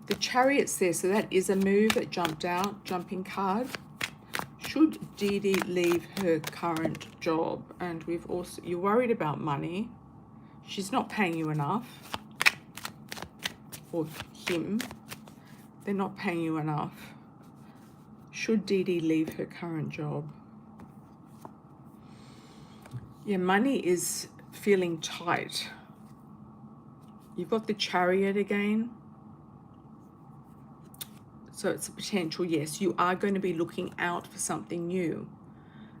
The Chariot's there, so that is a move that jumped out, jumping card. Should Dee leave her current job? And we've also, you're worried about money. She's not paying you enough. Or him. They're not paying you enough. Should Dee leave her current job? Yeah, money is feeling tight. You've got the Chariot again. So it's a potential, yes, you are going to be looking out for something new.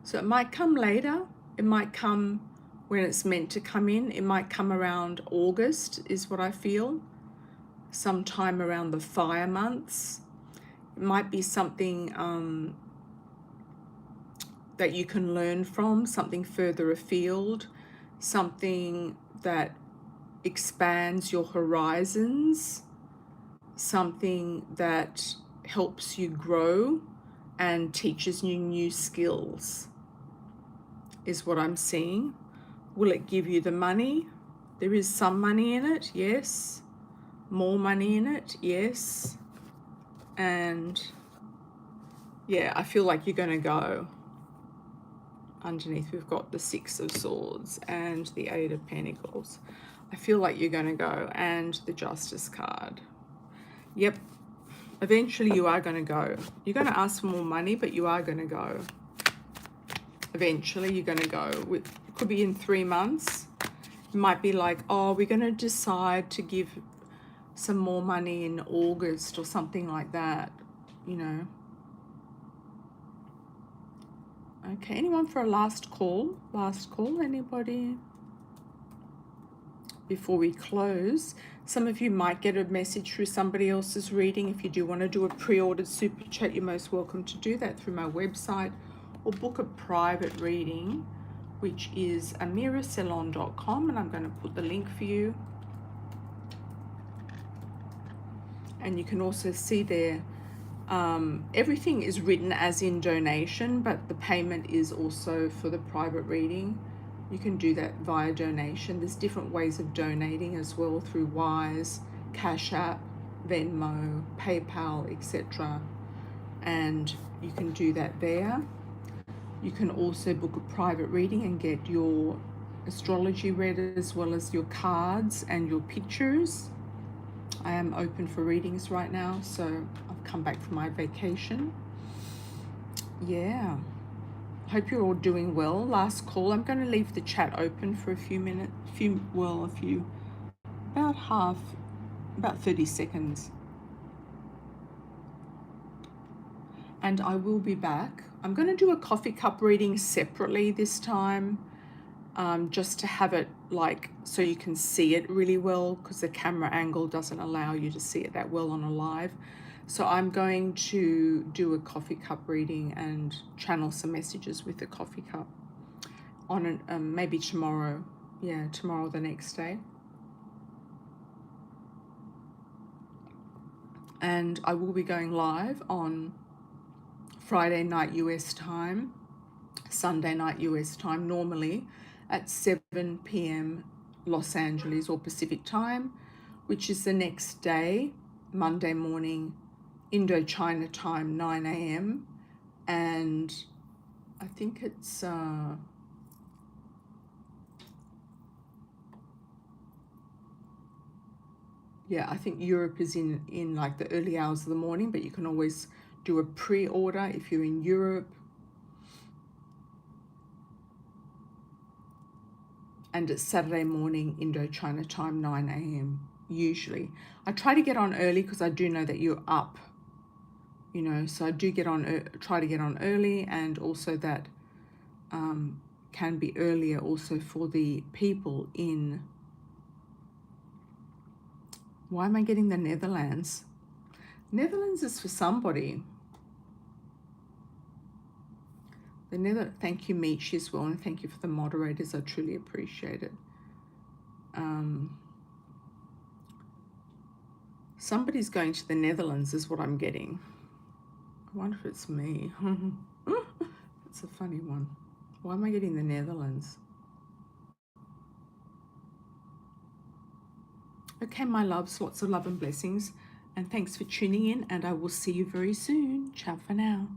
So it might come later. It might come when it's meant to come in. It might come around August is what I feel. Sometime around the fire months. It might be something that you can learn from, something further afield, something that expands your horizons, something that helps you grow and teaches you new skills is what I'm seeing. Will it give you the money? There is some money in it, yes. More money in it, yes. And yeah, I feel like you're going to go. Underneath we've got the 6 of Swords and the 8 of Pentacles. I feel like you're going to go, and the Justice card. Yep. Eventually you are going to go. You're going to ask for more money, but you are going to go. Eventually you're going to go. It could be in 3 months. It might be like, oh, we're going to decide to give some more money in August or something like that, you know. Okay, anyone for a last call? Last call, anybody? Before we close, some of you might get a message through somebody else's reading. If you do want to do a pre-ordered super chat, you're most welcome to do that through my website, or book a private reading which is amiracelon.com, and I'm going to put the link for you. And you can also see there, everything is written as in donation, but the payment is also for the private reading. You can do that via donation. There's different ways of donating as well, through Wise, Cash App, Venmo, PayPal, etc. And you can do that there. You can also book a private reading and get your astrology read, as well as your cards and your pictures. I am open for readings right now, so I've come back from my vacation. Yeah. Hope you're all doing well. Last call. I'm going to leave the chat open for a few minutes, about 30 seconds. And I will be back. I'm going to do a coffee cup reading separately this time, just to have it like so you can see it really well, because the camera angle doesn't allow you to see it that well on a live. So I'm going to do a coffee cup reading and channel some messages with the coffee cup on maybe tomorrow. Yeah, tomorrow or the next day. And I will be going live on Friday night US time, Sunday night US time, normally at 7 p.m. Los Angeles or Pacific time, which is the next day, Monday morning, Indochina time, 9 a.m. And I think it's yeah, I think Europe is in like the early hours of the morning, but you can always do a pre-order if you're in Europe. And it's Saturday morning, Indochina time, 9 a.m. usually. I try to get on early because I do know that you're up, you know, so I do try to get on early, and also that can be earlier also for the people in, why am I getting the Netherlands? Netherlands is for somebody. Thank you, Meech, as well, and thank you for the moderators. I truly appreciate it. Somebody's going to the Netherlands is what I'm getting. I wonder if it's me. It's a funny one. Why am I getting the Netherlands? Okay, my loves, lots of love and blessings. And thanks for tuning in, and I will see you very soon. Ciao for now.